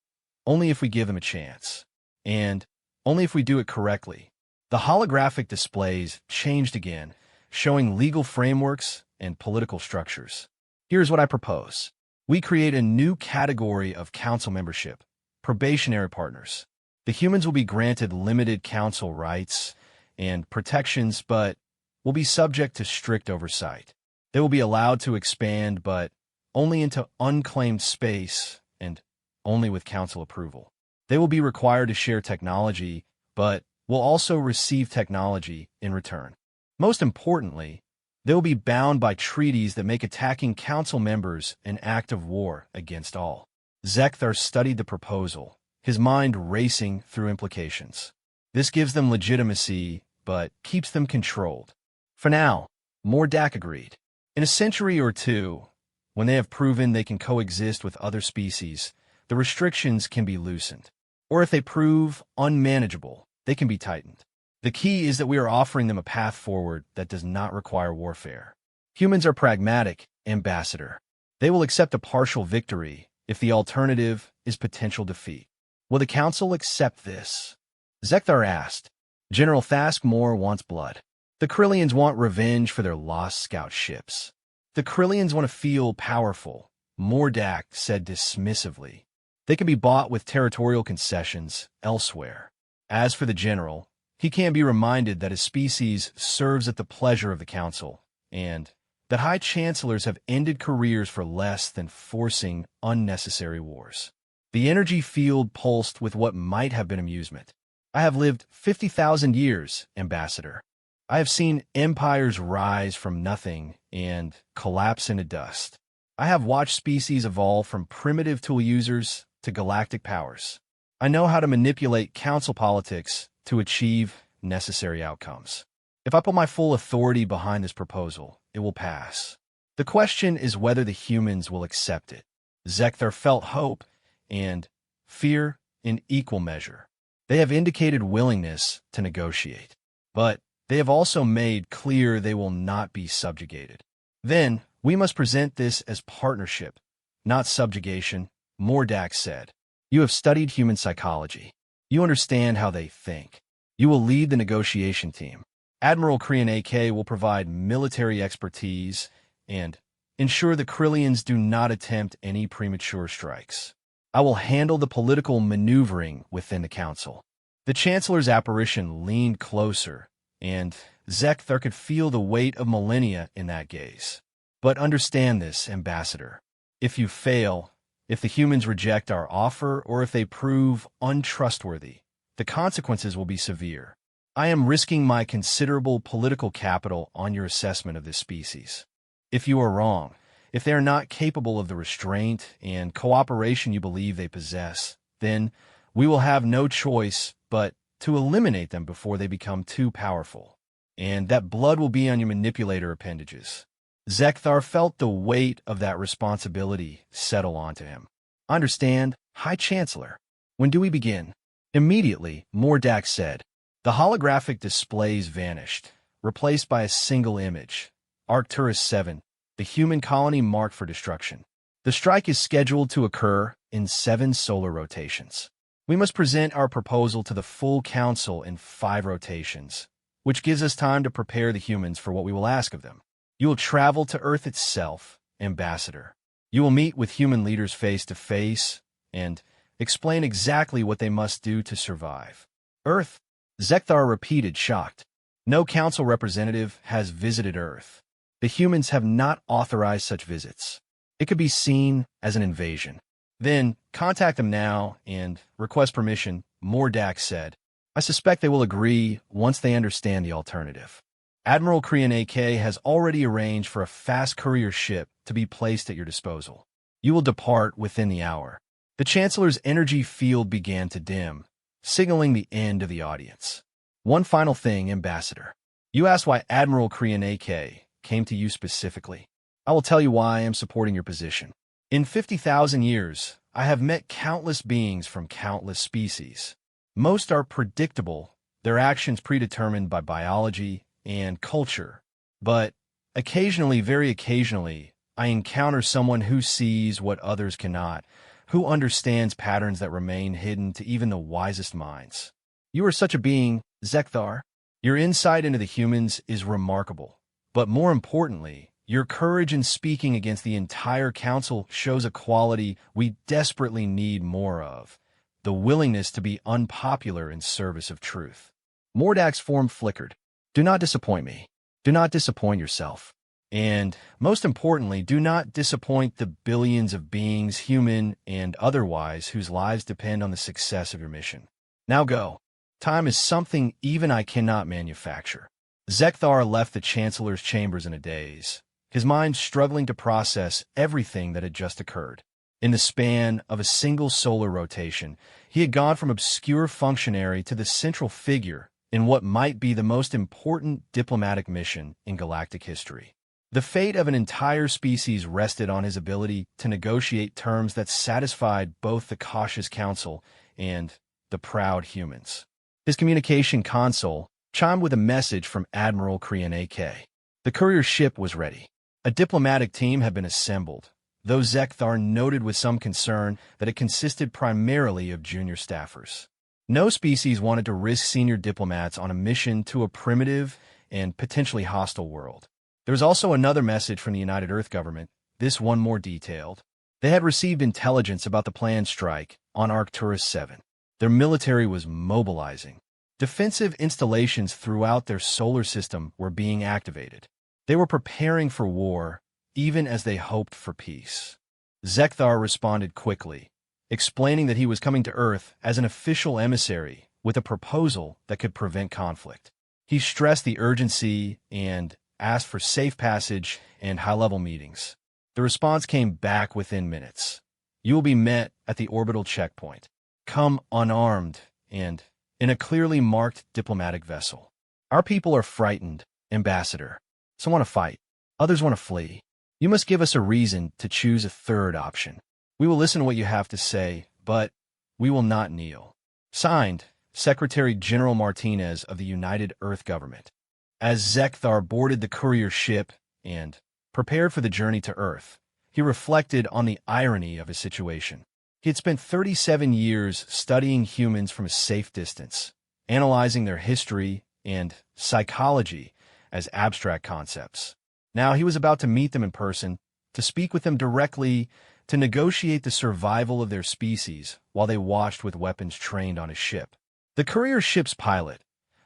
only if we give them a chance. And only if we do it correctly. The holographic displays changed again, showing legal frameworks and political structures. Here's what I propose. We create a new category of council membership, probationary partners. The humans will be granted limited council rights and protections, but will be subject to strict oversight. They will be allowed to expand, but only into unclaimed space and only with council approval. They will be required to share technology, but will also receive technology in return. Most importantly, they will be bound by treaties that make attacking council members an act of war against all. Zekthar studied the proposal, his mind racing through implications. This gives them legitimacy, but keeps them controlled. For now, Mordak agreed. In a century or two, when they have proven they can coexist with other species, the restrictions can be loosened. Or if they prove unmanageable, they can be tightened. The key is that we are offering them a path forward that does not require warfare. Humans are pragmatic, Ambassador. They will accept a partial victory if the alternative is potential defeat. Will the Council accept this? Zekthar asked. General Thaskmore wants blood. The Krillians want revenge for their lost scout ships. The Krillians want to feel powerful, Mordak said dismissively. They can be bought with territorial concessions elsewhere. As for the general, he can be reminded that his species serves at the pleasure of the Council, and that High Chancellors have ended careers for less than forcing unnecessary wars. The energy field pulsed with what might have been amusement. I have lived 50,000 years, Ambassador. I have seen empires rise from nothing and collapse into dust. I have watched species evolve from primitive tool users to galactic powers. I know how to manipulate council politics to achieve necessary outcomes. If I put my full authority behind this proposal, it will pass. The question is whether the humans will accept it. Zekthar felt hope and fear in equal measure. They have indicated willingness to negotiate, but they have also made clear they will not be subjugated. Then, we must present this as partnership, not subjugation, Mordak said. You have studied human psychology. You understand how they think. You will lead the negotiation team. Admiral Krian AK will provide military expertise and ensure the Krillians do not attempt any premature strikes. I will handle the political maneuvering within the Council. The Chancellor's apparition leaned closer, and Zekthar could feel the weight of millennia in that gaze. But understand this, Ambassador. If you fail, if the humans reject our offer, or if they prove untrustworthy, the consequences will be severe. I am risking my considerable political capital on your assessment of this species. If you are wrong, if they are not capable of the restraint and cooperation you believe they possess, then we will have no choice but to eliminate them before they become too powerful. And that blood will be on your manipulator appendages. Zekthar felt the weight of that responsibility settle onto him. Understand, High Chancellor. When do we begin? Immediately, Mordak said. The holographic displays vanished, replaced by a single image. Arcturus 7, the human colony marked for destruction. The strike is scheduled to occur in 7 solar rotations. We must present our proposal to the full Council in 5 rotations, which gives us time to prepare the humans for what we will ask of them. You will travel to Earth itself, Ambassador. You will meet with human leaders face to face and explain exactly what they must do to survive. Earth? Zekthar repeated, shocked. No Council representative has visited Earth. The humans have not authorized such visits. It could be seen as an invasion. Then, contact them now and request permission, Mordak said. I suspect they will agree once they understand the alternative. Admiral Krian AK has already arranged for a fast courier ship to be placed at your disposal. You will depart within the hour. The Chancellor's energy field began to dim, signaling the end of the audience. One final thing, Ambassador. You asked why Admiral Krian AK came to you specifically. I will tell you why I am supporting your position. In 50,000 years, I have met countless beings from countless species. Most are predictable, their actions predetermined by biology and culture. But occasionally, very occasionally, I encounter someone who sees what others cannot, who understands patterns that remain hidden to even the wisest minds. You are such a being, Zekthar. Your insight into the humans is remarkable. But more importantly, your courage in speaking against the entire council shows a quality we desperately need more of: the willingness to be unpopular in service of truth. Mordak's form flickered. Do not disappoint me. Do not disappoint yourself. And, most importantly, do not disappoint the billions of beings, human and otherwise, whose lives depend on the success of your mission. Now go. Time is something even I cannot manufacture. Zekthar left the Chancellor's chambers in a daze, his mind struggling to process everything that had just occurred. In the span of a single solar rotation, he had gone from obscure functionary to the central figure in what might be the most important diplomatic mission in galactic history. The fate of an entire species rested on his ability to negotiate terms that satisfied both the cautious council and the proud humans. His communication console chimed with a message from Admiral Krian AK. The courier ship was ready. A diplomatic team had been assembled, though Zekthar noted with some concern that it consisted primarily of junior staffers. No species wanted to risk senior diplomats on a mission to a primitive and potentially hostile world. There was also another message from the United Earth government, this one more detailed. They had received intelligence about the planned strike on Arcturus 7. Their military was mobilizing. Defensive installations throughout their solar system were being activated. They were preparing for war, even as they hoped for peace. Zekthar responded quickly, explaining that he was coming to Earth as an official emissary with a proposal that could prevent conflict. He stressed the urgency and asked for safe passage and high-level meetings. The response came back within minutes. You will be met at the orbital checkpoint. Come unarmed and in a clearly marked diplomatic vessel. Our people are frightened, Ambassador. Some want to fight. Others want to flee. You must give us a reason to choose a third option. We will listen to what you have to say, but we will not kneel. Signed, Secretary General Martinez of the United Earth Government. As Zekthar boarded the courier ship and prepared for the journey to Earth, he reflected on the irony of his situation. He had spent 37 years studying humans from a safe distance, analyzing their history and psychology as abstract concepts. Now he was about to meet them in person, to speak with them directly, to negotiate the survival of their species while they watched with weapons trained on his ship. The courier ship's pilot,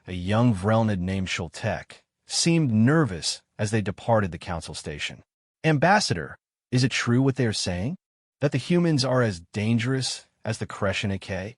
a young Vrelnid named Shultek, seemed nervous as they departed the council station. Ambassador, is it true what they are saying? That the humans are as dangerous as the Kreshin AK?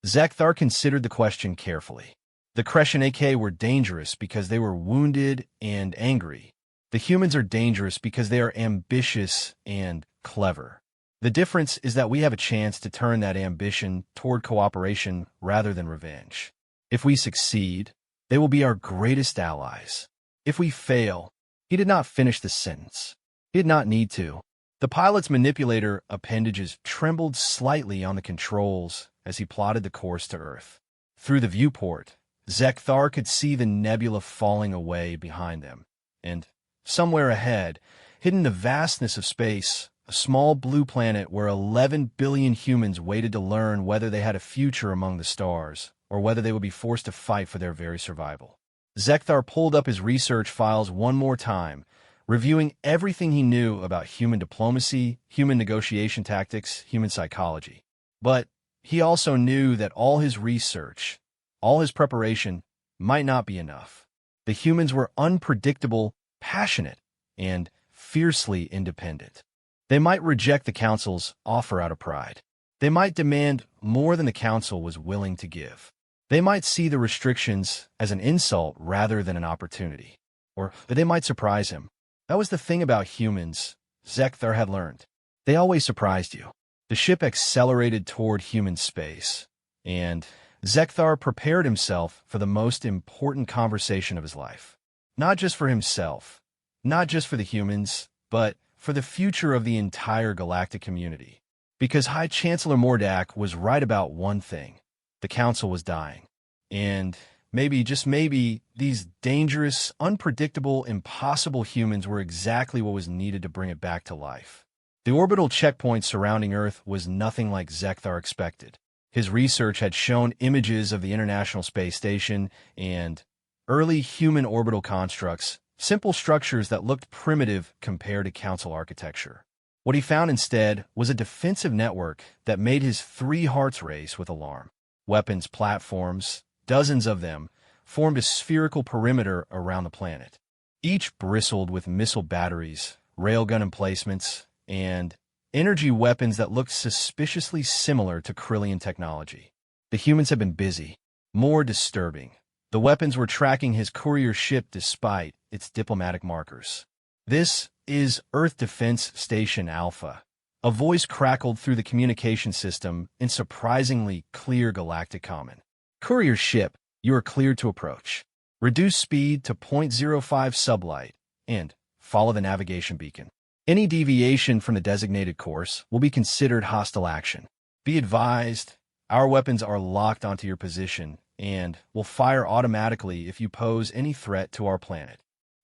Zekthar considered the question carefully. The Kreshin AK were dangerous because they were wounded and angry. The humans are dangerous because they are ambitious and clever. The difference is that we have a chance to turn that ambition toward cooperation rather than revenge. If we succeed, they will be our greatest allies. If we fail, he did not finish the sentence. He did not need to. The pilot's manipulator appendages trembled slightly on the controls as he plotted the course to Earth. Through the viewport, Zekthar could see the nebula falling away behind them, and somewhere ahead, hidden in the vastness of space, a small blue planet where 11 billion humans waited to learn whether they had a future among the stars, or whether they would be forced to fight for their very survival. Zekthar pulled up his research files one more time, reviewing everything he knew about human diplomacy, human negotiation tactics, human psychology. But he also knew that all his research, all his preparation, might not be enough. The humans were unpredictable, passionate, and fiercely independent. They might reject the council's offer out of pride. They might demand more than the council was willing to give. They might see the restrictions as an insult rather than an opportunity. Or they might surprise him. That was the thing about humans, Zekthar had learned. They always surprised you. The ship accelerated toward human space, and Zekthar prepared himself for the most important conversation of his life. Not just for himself, not just for the humans, but for the future of the entire galactic community. Because High Chancellor Mordak was right about one thing. The council was dying. And maybe, just maybe, these dangerous, unpredictable, impossible humans were exactly what was needed to bring it back to life. The orbital checkpoint surrounding Earth was nothing like Zekthar expected. His research had shown images of the International Space Station and early human orbital constructs, simple structures that looked primitive compared to Council architecture. What he found instead was a defensive network that made his 3 hearts race with alarm. Weapons platforms, dozens of them, formed a spherical perimeter around the planet. Each bristled with missile batteries, railgun emplacements, and energy weapons that looked suspiciously similar to Krillian technology. The humans had been busy. More disturbing, the weapons were tracking his courier ship despite its diplomatic markers. "This is Earth Defense Station Alpha." A voice crackled through the communication system in surprisingly clear galactic common. "Courier ship, you are cleared to approach. Reduce speed to 0.05 sublight and follow the navigation beacon. Any deviation from the designated course will be considered hostile action. Be advised, our weapons are locked onto your position and will fire automatically if you pose any threat to our planet."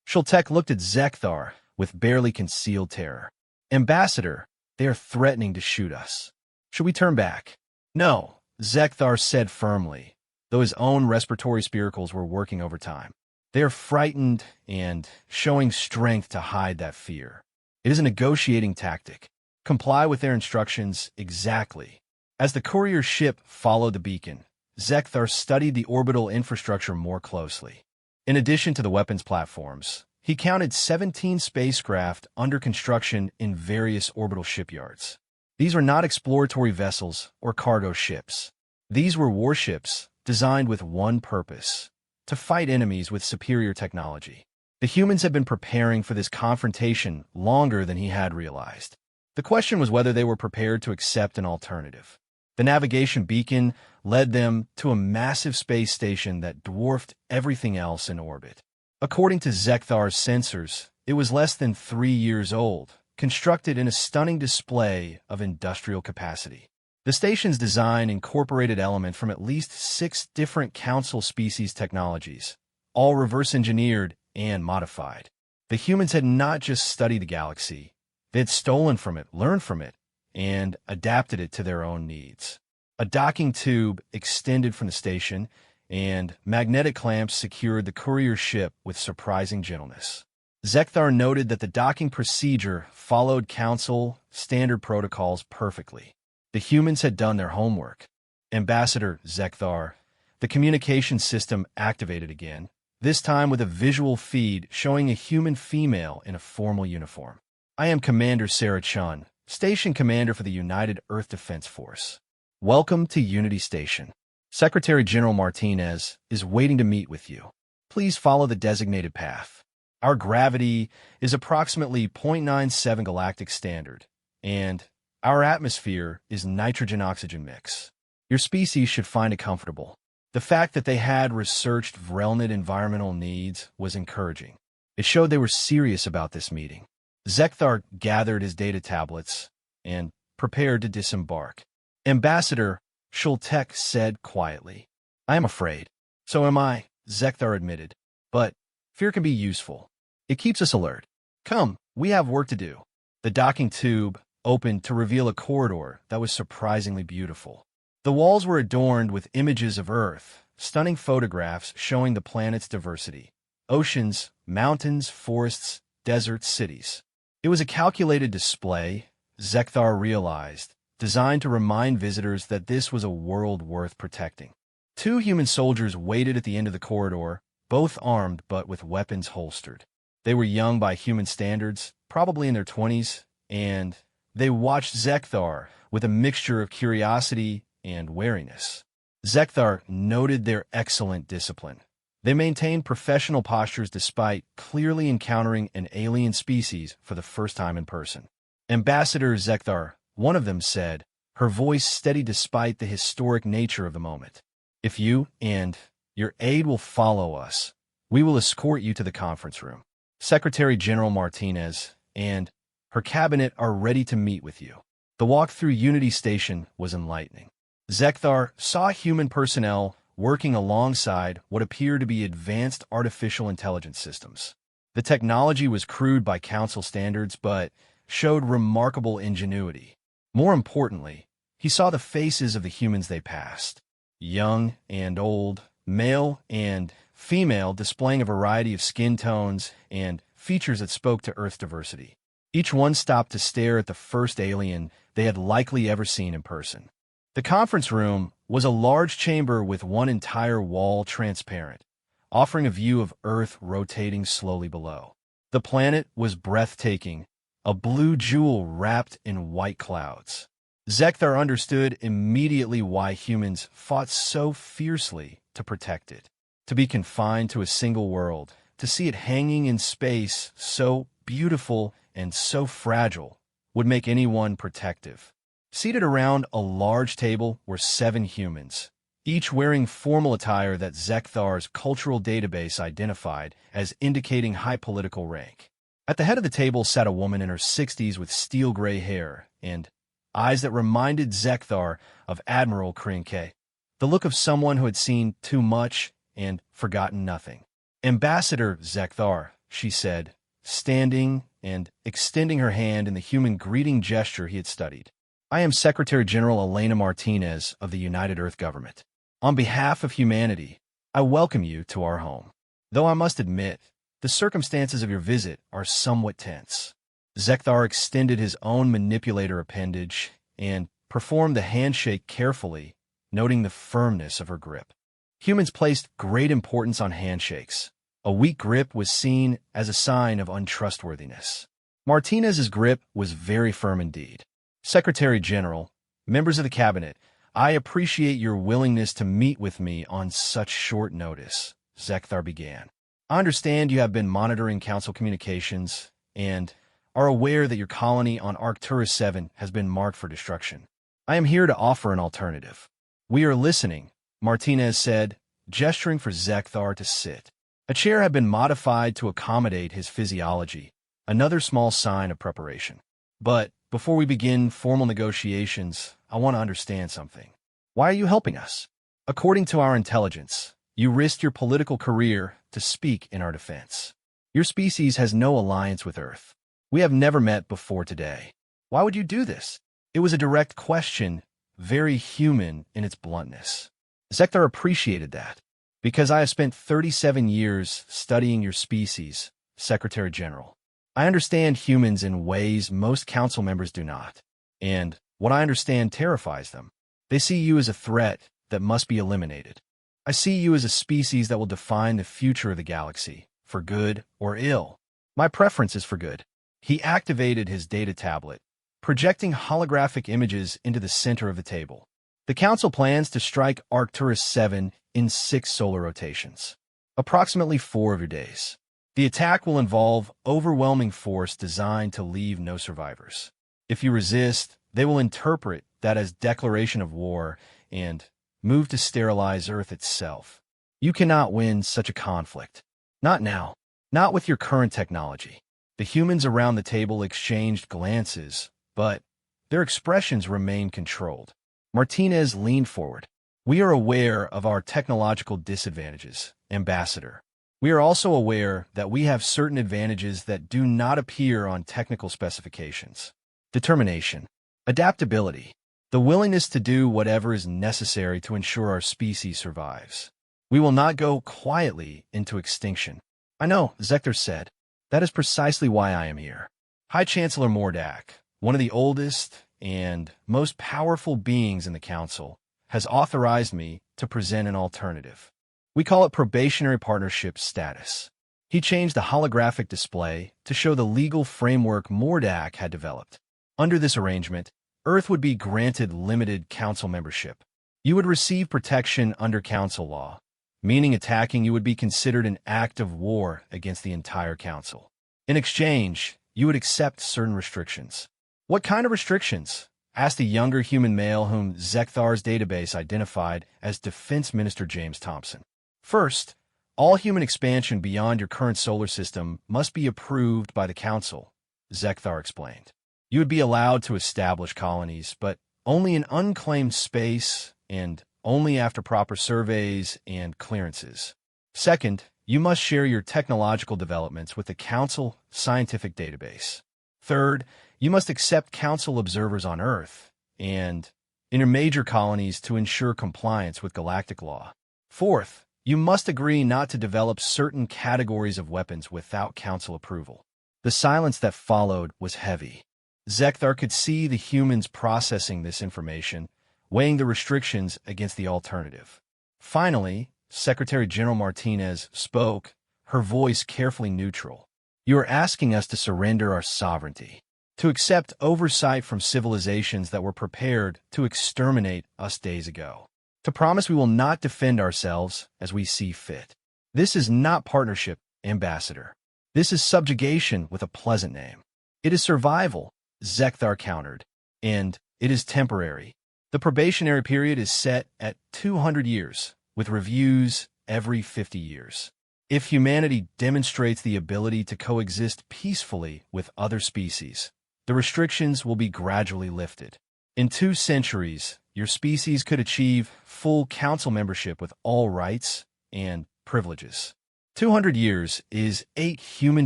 Schultek looked at Zekthar with barely concealed terror. "Ambassador, they are threatening to shoot us. Should we turn back?" "No," Zekthar said firmly, though his own respiratory spiracles were working overtime. "They are frightened and showing strength to hide that fear. It is a negotiating tactic. Comply with their instructions exactly." As the courier ship followed the beacon, Zekthar studied the orbital infrastructure more closely. In addition to the weapons platforms, he counted 17 spacecraft under construction in various orbital shipyards. These were not exploratory vessels or cargo ships. These were warships designed with one purpose: to fight enemies with superior technology. The humans had been preparing for this confrontation longer than he had realized. The question was whether they were prepared to accept an alternative. The navigation beacon led them to a massive space station that dwarfed everything else in orbit. According to Zekthar's sensors, it was less than 3 years old, constructed in a stunning display of industrial capacity. The station's design incorporated elements from at least 6 different Council species technologies, all reverse-engineered and modified. The humans had not just studied the galaxy, they had stolen from it, learned from it, and adapted it to their own needs. A docking tube extended from the station, and magnetic clamps secured the courier ship with surprising gentleness. Zekthar noted that the docking procedure followed Council standard protocols perfectly. The humans had done their homework. "Ambassador Zekthar," the communication system activated again, this time with a visual feed showing a human female in a formal uniform. "I am Commander Sarah Chun, Station Commander for the United Earth Defense Force. Welcome to Unity Station. Secretary General Martinez is waiting to meet with you. Please follow the designated path. Our gravity is approximately 0.97 galactic standard, and our atmosphere is nitrogen-oxygen mix. Your species should find it comfortable." The fact that they had researched Vrelnid environmental needs was encouraging. It showed they were serious about this meeting. Zekthar gathered his data tablets and prepared to disembark. "Ambassador," Schultek said quietly. "I am afraid." "So am I," Zekthar admitted. "But fear can be useful. It keeps us alert. Come, we have work to do." The docking tube opened to reveal a corridor that was surprisingly beautiful. The walls were adorned with images of Earth, stunning photographs showing the planet's diversity: oceans, mountains, forests, deserts, cities. It was a calculated display, Zekthar realized, designed to remind visitors that this was a world worth protecting. 2 human soldiers waited at the end of the corridor, both armed but with weapons holstered. They were young by human standards, probably in their 20s, and they watched Zekthar with a mixture of curiosity and wariness. Zekthar noted their excellent discipline. They maintained professional postures despite clearly encountering an alien species for the first time in person. "Ambassador Zekthar," one of them said, her voice steady despite the historic nature of the moment. "If you and your aide will follow us, we will escort you to the conference room. Secretary General Martinez and her cabinet are ready to meet with you." The walk through Unity Station was enlightening. Zekthar saw human personnel working alongside what appeared to be advanced artificial intelligence systems. The technology was crude by Council standards, but showed remarkable ingenuity. More importantly, he saw the faces of the humans they passed. Young and old, male and female, displaying a variety of skin tones and features that spoke to Earth's diversity. Each one stopped to stare at the first alien they had likely ever seen in person. The conference room was a large chamber with one entire wall transparent, offering a view of Earth rotating slowly below. The planet was breathtaking, a blue jewel wrapped in white clouds. Zekthar understood immediately why humans fought so fiercely to protect it. To be confined to a single world, to see it hanging in space, so beautiful and so fragile, would make anyone protective. Seated around a large table were 7 humans, each wearing formal attire that Zekthar's cultural database identified as indicating high political rank. At the head of the table sat a woman in her 60s with steel-gray hair and eyes that reminded Zekthar of Admiral Krinke, the look of someone who had seen too much and forgotten nothing. "Ambassador Zekthar," she said, standing and extending her hand in the human greeting gesture he had studied. "I am Secretary General Elena Martinez of the United Earth Government. On behalf of humanity, I welcome you to our home. Though I must admit, the circumstances of your visit are somewhat tense." Zekthar extended his own manipulator appendage and performed the handshake carefully, noting the firmness of her grip. Humans placed great importance on handshakes. A weak grip was seen as a sign of untrustworthiness. Martinez's grip was very firm indeed. "Secretary General, members of the cabinet, I appreciate your willingness to meet with me on such short notice," Zekthar began. "I understand you have been monitoring council communications and are aware that your colony on Arcturus 7 has been marked for destruction. I am here to offer an alternative." "We are listening," Martinez said, gesturing for Zekthar to sit. A chair had been modified to accommodate his physiology, another small sign of preparation. "But before we begin formal negotiations, I want to understand something. Why are you helping us? According to our intelligence, you risked your political career to speak in our defense. Your species has no alliance with Earth. We have never met before today. Why would you do this?" It was a direct question, very human in its bluntness. Zekthar appreciated that. "Because I have spent 37 years studying your species, Secretary General. I understand humans in ways most council members do not. And what I understand terrifies them. They see you as a threat that must be eliminated. I see you as a species that will define the future of the galaxy, for good or ill. My preference is for good." He activated his data tablet, projecting holographic images into the center of the table. "The Council plans to strike Arcturus 7 in 6 solar rotations, approximately 4 of your days. The attack will involve overwhelming force designed to leave no survivors. If you resist, they will interpret that as declaration of war and move to sterilize Earth itself. You cannot win such a conflict. Not now. Not with your current technology." The humans around the table exchanged glances, but their expressions remained controlled. Martinez leaned forward. "We are aware of our technological disadvantages, Ambassador. We are also aware that we have certain advantages that do not appear on technical specifications. Determination, adaptability, the willingness to do whatever is necessary to ensure our species survives. We will not go quietly into extinction." "I know," Zekthar said. "That is precisely why I am here. High Chancellor Mordak, one of the oldest and most powerful beings in the Council, has authorized me to present an alternative. We call it probationary partnership status." He changed the holographic display to show the legal framework Mordak had developed. Under this arrangement, Earth would be granted limited Council membership. You would receive protection under Council law, meaning attacking you would be considered an act of war against the entire Council. In exchange, you would accept certain restrictions. "What kind of restrictions?" asked a younger human male whom Zekthar's database identified as Defense Minister James Thompson. "First, all human expansion beyond your current solar system must be approved by the Council," Zekthar explained. "You would be allowed to establish colonies, but only in unclaimed space and only after proper surveys and clearances. Second, you must share your technological developments with the Council scientific database. Third, you must accept Council observers on Earth and in your major colonies to ensure compliance with galactic law. Fourth, you must agree not to develop certain categories of weapons without Council approval. The silence that followed was heavy. Zekthar could see the humans processing this information, weighing the restrictions against the alternative. Finally, Secretary General Martinez spoke, her voice carefully neutral. You are asking us to surrender our sovereignty, to accept oversight from civilizations that were prepared to exterminate us days ago, to promise we will not defend ourselves as we see fit. This is not partnership, Ambassador. This is subjugation with a pleasant name. It is survival, Zekthar countered, and it is temporary. The probationary period is set at 200 years, with reviews every 50 years. If humanity demonstrates the ability to coexist peacefully with other species, the restrictions will be gradually lifted. In 2 centuries, your species could achieve full council membership with all rights and privileges. 200 years is 8 human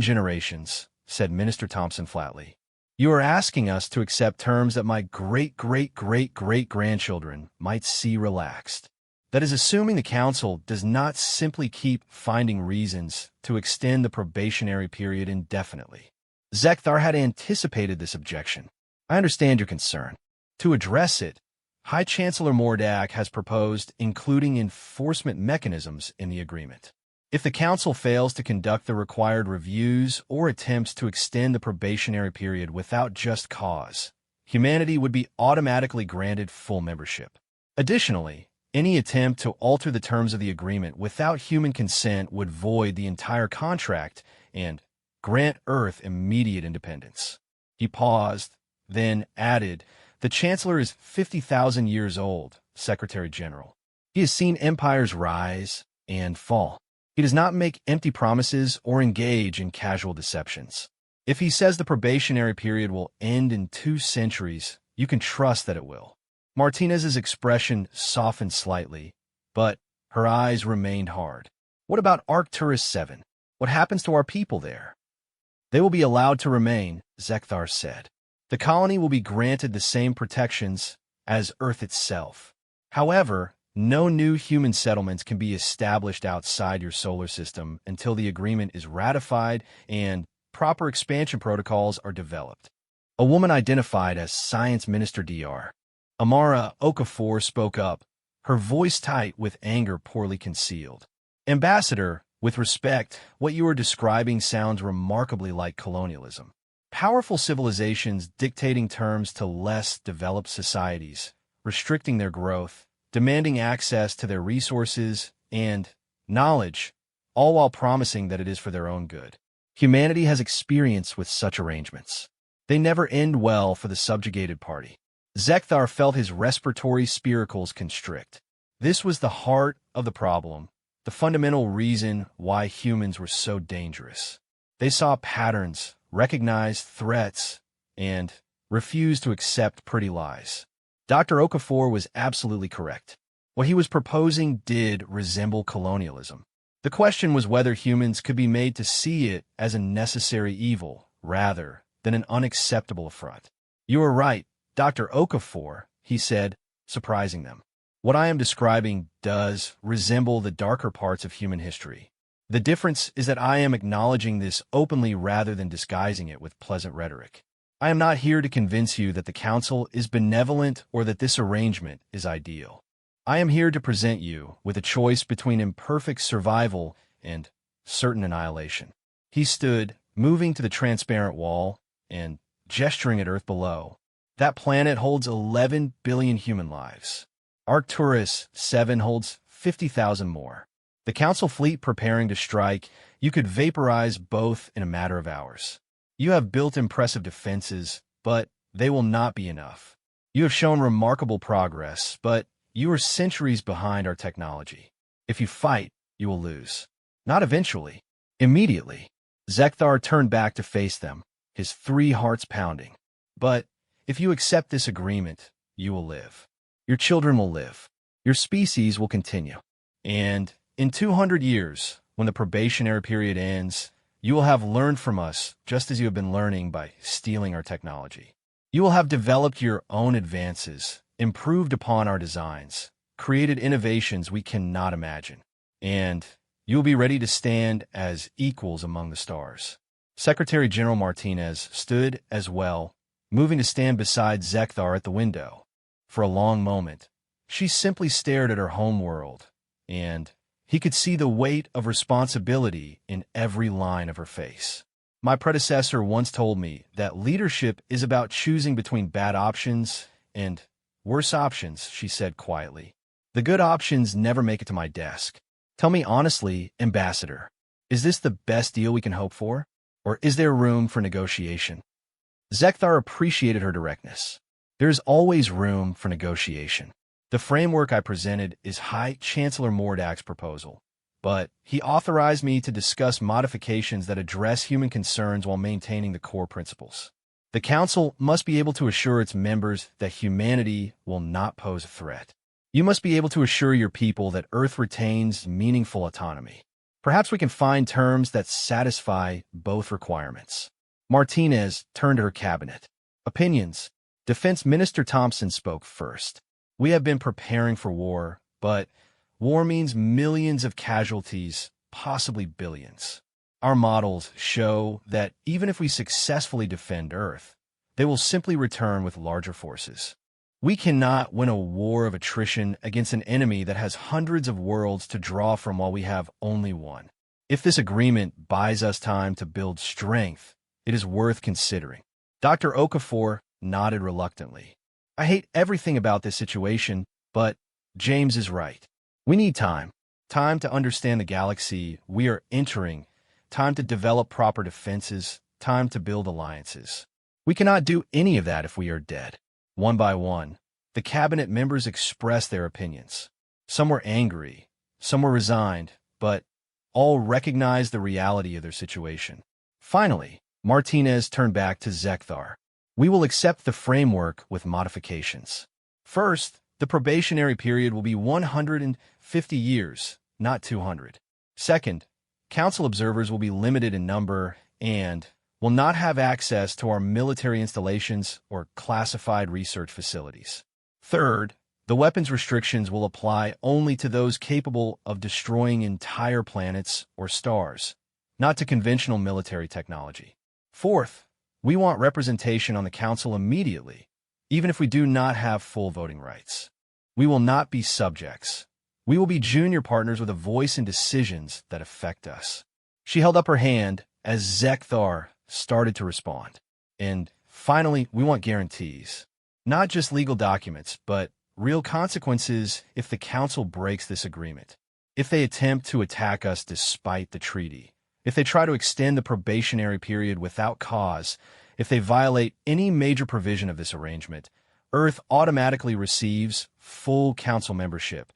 generations, said Minister Thompson flatly. You are asking us to accept terms that my great-great-great-great-grandchildren might see relaxed. That is assuming the Council does not simply keep finding reasons to extend the probationary period indefinitely. Zekthar had anticipated this objection. I understand your concern. To address it, High Chancellor Mordak has proposed including enforcement mechanisms in the agreement. If the Council fails to conduct the required reviews or attempts to extend the probationary period without just cause, humanity would be automatically granted full membership. Additionally, any attempt to alter the terms of the agreement without human consent would void the entire contract and grant Earth immediate independence. He paused, then added, The Chancellor is 50,000 years old, Secretary General. He has seen empires rise and fall. He does not make empty promises or engage in casual deceptions. If he says the probationary period will end in 2 centuries, you can trust that it will. Martinez's expression softened slightly, but her eyes remained hard. What about Arcturus 7? What happens to our people there? They will be allowed to remain, Zekthar said. The colony will be granted the same protections as Earth itself. However, no new human settlements can be established outside your solar system until the agreement is ratified and proper expansion protocols are developed. A woman identified as Science Minister Dr. Amara Okafor spoke up, her voice tight with anger poorly concealed. Ambassador, with respect, what you are describing sounds remarkably like colonialism. Powerful civilizations dictating terms to less developed societies, restricting their growth, demanding access to their resources and knowledge, all while promising that it is for their own good. Humanity has experience with such arrangements. They never end well for the subjugated party. Zekthar felt his respiratory spiracles constrict. This was the heart of the problem, the fundamental reason why humans were so dangerous. They saw patterns, recognized threats, and refused to accept pretty lies. Dr. Okafor was absolutely correct. What he was proposing did resemble colonialism. The question was whether humans could be made to see it as a necessary evil rather than an unacceptable affront. You are right, Dr. Okafor, he said, surprising them. What I am describing does resemble the darker parts of human history. The difference is that I am acknowledging this openly rather than disguising it with pleasant rhetoric. I am not here to convince you that the Council is benevolent or that this arrangement is ideal. I am here to present you with a choice between imperfect survival and certain annihilation. He stood, moving to the transparent wall and gesturing at Earth below. That planet holds 11 billion human lives. Arcturus 7 holds 50,000 more. The Council fleet preparing to strike, you could vaporize both in a matter of hours. You have built impressive defenses, but they will not be enough. You have shown remarkable progress, but you are centuries behind our technology. If you fight, you will lose. Not eventually. Immediately. Zekthar turned back to face them, his 3 hearts pounding. But if you accept this agreement, you will live. Your children will live. Your species will continue. And in 200 years, when the probationary period ends, You will have learned from us just as you have been learning by stealing our technology. You will have developed your own advances, improved upon our designs, created innovations we cannot imagine, and you will be ready to stand as equals among the stars. Secretary General Martinez stood as well, moving to stand beside Zekthar at the window. For a long moment, she simply stared at her home world, and he could see the weight of responsibility in every line of her face. My predecessor once told me that leadership is about choosing between bad options and worse options, she said quietly. The good options never make it to my desk. Tell me honestly, Ambassador, is this the best deal we can hope for? Or is there room for negotiation? Zekthar appreciated her directness. There is always room for negotiation. The framework I presented is High Chancellor Mordak's proposal, but he authorized me to discuss modifications that address human concerns while maintaining the core principles. The Council must be able to assure its members that humanity will not pose a threat. You must be able to assure your people that Earth retains meaningful autonomy. Perhaps we can find terms that satisfy both requirements. Martinez turned to her cabinet. Opinions. Defense Minister Thompson spoke first. We have been preparing for war, but war means millions of casualties, possibly billions. Our models show that even if we successfully defend Earth, they will simply return with larger forces. We cannot win a war of attrition against an enemy that has hundreds of worlds to draw from while we have only one. If this agreement buys us time to build strength, it is worth considering. Dr. Okafor nodded reluctantly. I hate everything about this situation, but James is right. We need time. Time to understand the galaxy we are entering, time to develop proper defenses, time to build alliances. We cannot do any of that if we are dead. One by one, the cabinet members expressed their opinions. Some were angry, some were resigned, but all recognized the reality of their situation. Finally, Martinez turned back to Zekthar. We will accept the framework with modifications. First, the probationary period will be 150 years, not 200. Second, Council observers will be limited in number and will not have access to our military installations or classified research facilities. Third, the weapons restrictions will apply only to those capable of destroying entire planets or stars, not to conventional military technology. Fourth, we want representation on the Council immediately, even if we do not have full voting rights. We will not be subjects. We will be junior partners with a voice in decisions that affect us. She held up her hand as Zekthar started to respond. And finally, we want guarantees. Not just legal documents, but real consequences if the Council breaks this agreement. If they attempt to attack us despite the treaty. If they try to extend the probationary period without cause. If they violate any major provision of this arrangement, Earth automatically receives full Council membership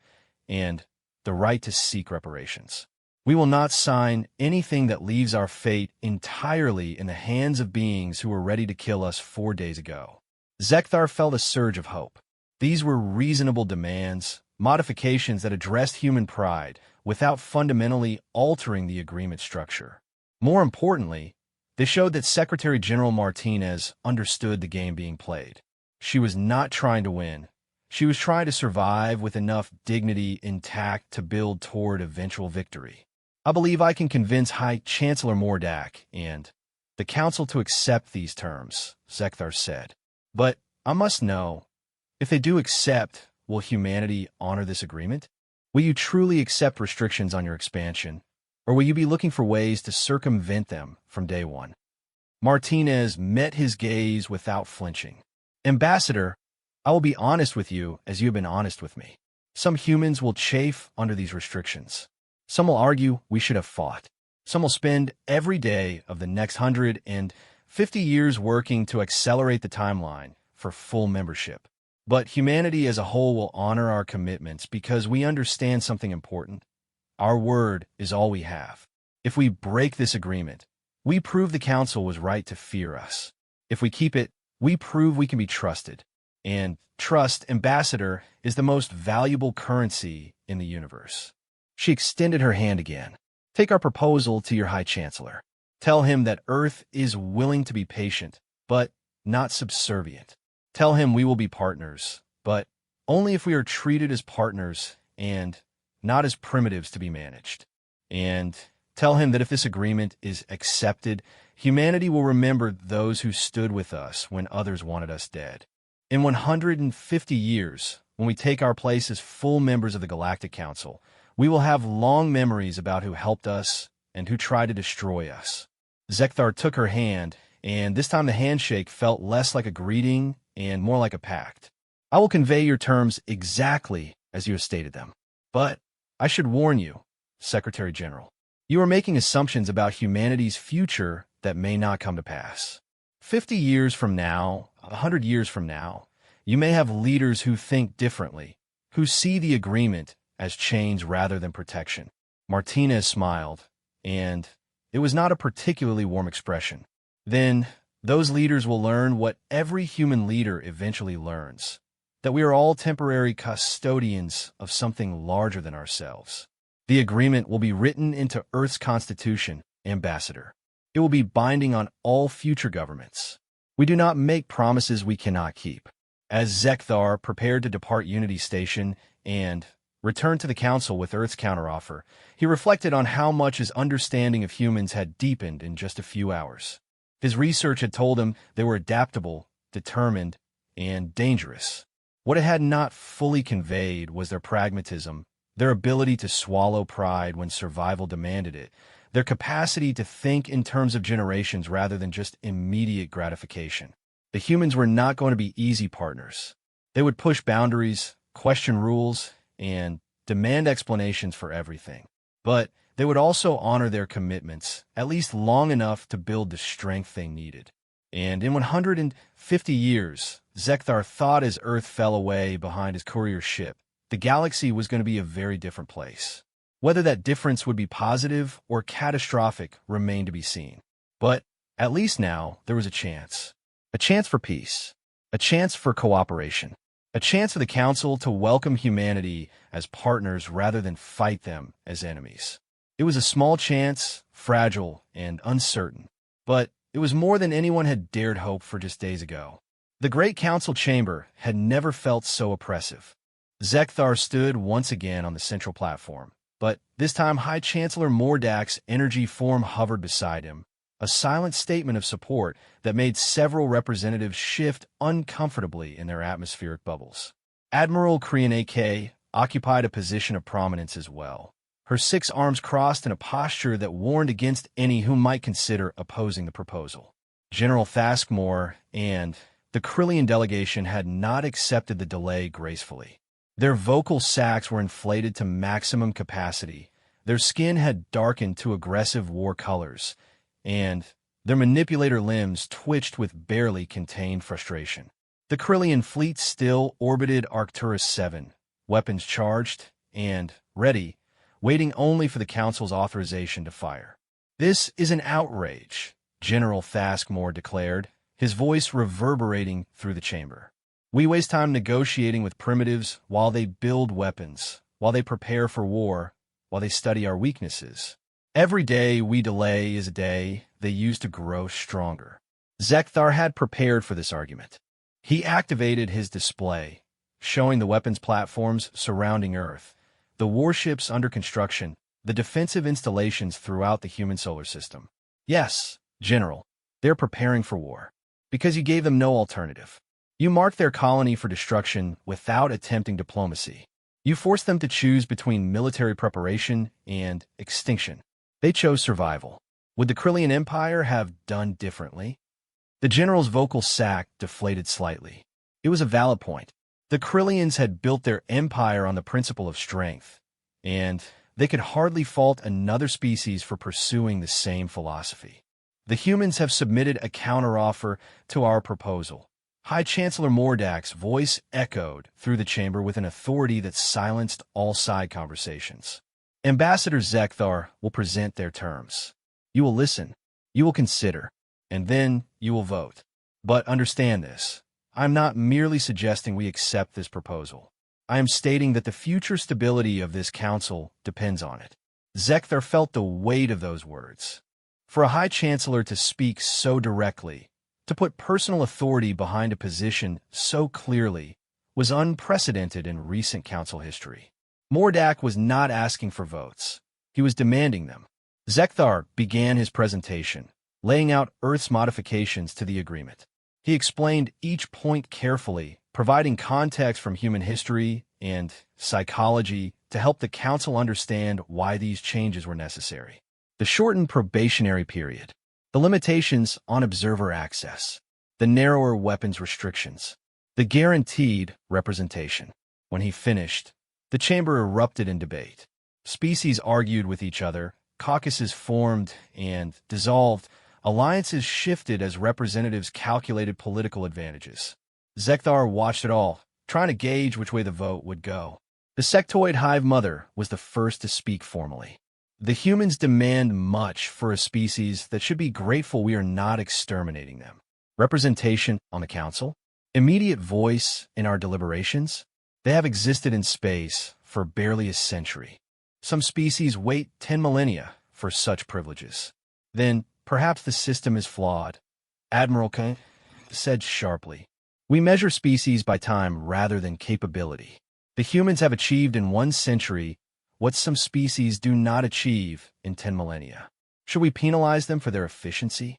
and the right to seek reparations. We will not sign anything that leaves our fate entirely in the hands of beings who were ready to kill us 4 days ago. Zekthar felt a surge of hope. These were reasonable demands, modifications that addressed human pride without fundamentally altering the agreement structure. More importantly, they showed that Secretary General Martinez understood the game being played. She was not trying to win. She was trying to survive with enough dignity intact to build toward eventual victory. I believe I can convince High Chancellor Mordak and the Council to accept these terms, Zekthar said. But I must know, if they do accept, will humanity honor this agreement? Will you truly accept restrictions on your expansion, or will you be looking for ways to circumvent them from day one? Martinez met his gaze without flinching. Ambassador, I will be honest with you as you have been honest with me. Some humans will chafe under these restrictions. Some will argue we should have fought. Some will spend every day of the next 150 years working to accelerate the timeline for full membership. But humanity as a whole will honor our commitments because we understand something important. Our word is all we have. If we break this agreement, we prove the Council was right to fear us. If we keep it, we prove we can be trusted. And trust, Ambassador, is the most valuable currency in the universe. She extended her hand again. Take our proposal to your High Chancellor. Tell him that Earth is willing to be patient, but not subservient. Tell him we will be partners, but only if we are treated as partners and not as primitives to be managed. And tell him that if this agreement is accepted, humanity will remember those who stood with us when others wanted us dead. In 150 years, when we take our place as full members of the Galactic Council, we will have long memories about who helped us and who tried to destroy us. Zekthar took her hand, and this time the handshake felt less like a greeting and more like a pact. I will convey your terms exactly as you have stated them. But I should warn you, Secretary General, you are making assumptions about humanity's future that may not come to pass. 50 years from now, 100 years from now, you may have leaders who think differently, who see the agreement as change rather than protection. Martinez smiled, and it was not a particularly warm expression. Then, those leaders will learn what every human leader eventually learns, that we are all temporary custodians of something larger than ourselves. The agreement will be written into Earth's Constitution, Ambassador. It will be binding on all future governments. We do not make promises we cannot keep. As Zekthar prepared to depart Unity Station and return to the Council with Earth's counteroffer, he reflected on how much his understanding of humans had deepened in just a few hours. His research had told him they were adaptable, determined, and dangerous. What it had not fully conveyed was their pragmatism, their ability to swallow pride when survival demanded it, their capacity to think in terms of generations rather than just immediate gratification. The humans were not going to be easy partners. They would push boundaries, question rules, and demand explanations for everything. But they would also honor their commitments, at least long enough to build the strength they needed. And in 150 years, Zekthar thought as Earth fell away behind his courier ship, the galaxy was going to be a very different place. Whether that difference would be positive or catastrophic remained to be seen. But at least now there was a chance. A chance for peace. A chance for cooperation. A chance for the Council to welcome humanity as partners rather than fight them as enemies. It was a small chance, fragile and uncertain, but it was more than anyone had dared hope for just days ago. The Great Council chamber had never felt so oppressive. Zekthar stood once again on the central platform, but this time High Chancellor Mordak's energy form hovered beside him, a silent statement of support that made several representatives shift uncomfortably in their atmospheric bubbles. Admiral Krian occupied a position of prominence as well, her 6 arms crossed in a posture that warned against any who might consider opposing the proposal. General Thaskmore and the Krillian delegation had not accepted the delay gracefully. Their vocal sacs were inflated to maximum capacity, their skin had darkened to aggressive war colors, and their manipulator limbs twitched with barely contained frustration. The Krillian fleet still orbited Arcturus 7, weapons charged and ready, waiting only for the Council's authorization to fire. "This is an outrage," General Thaskmore declared, his voice reverberating through the chamber. "We waste time negotiating with primitives while they build weapons, while they prepare for war, while they study our weaknesses. Every day we delay is a day they use to grow stronger." Zekthar had prepared for this argument. He activated his display, showing the weapons platforms surrounding Earth, the warships under construction, the defensive installations throughout the human solar system. "Yes, General, they're preparing for war, because you gave them no alternative. You marked their colony for destruction without attempting diplomacy. You forced them to choose between military preparation and extinction. They chose survival. Would the Krillian Empire have done differently?" The general's vocal sac deflated slightly. It was a valid point. The Krillians had built their empire on the principle of strength, and they could hardly fault another species for pursuing the same philosophy. "The humans have submitted a counteroffer to our proposal." High Chancellor Mordak's voice echoed through the chamber with an authority that silenced all side conversations. "Ambassador Zekthar will present their terms. You will listen, you will consider, and then you will vote. But understand this. I'm not merely suggesting we accept this proposal. I am stating that the future stability of this council depends on it." Zekthar felt the weight of those words. For a High Chancellor to speak so directly, to put personal authority behind a position so clearly, was unprecedented in recent council history. Mordak was not asking for votes. He was demanding them. Zekthar began his presentation, laying out Earth's modifications to the agreement. He explained each point carefully, providing context from human history and psychology to help the council understand why these changes were necessary. The shortened probationary period, the limitations on observer access, the narrower weapons restrictions, the guaranteed representation. When he finished, the chamber erupted in debate. Species argued with each other, caucuses formed and dissolved, alliances shifted as representatives calculated political advantages. Zekthar watched it all, trying to gauge which way the vote would go. The sectoid hive mother was the first to speak formally. The humans demand much for a species that should be grateful we are not exterminating them. Representation on the council, immediate voice in our deliberations, they have existed in space for barely a century. Some species wait 10 millennia for such privileges. Then, perhaps the system is flawed, Admiral Kane said sharply. We measure species by time rather than capability. The humans have achieved in 1 century what some species do not achieve in 10 millennia. Should we penalize them for their efficiency?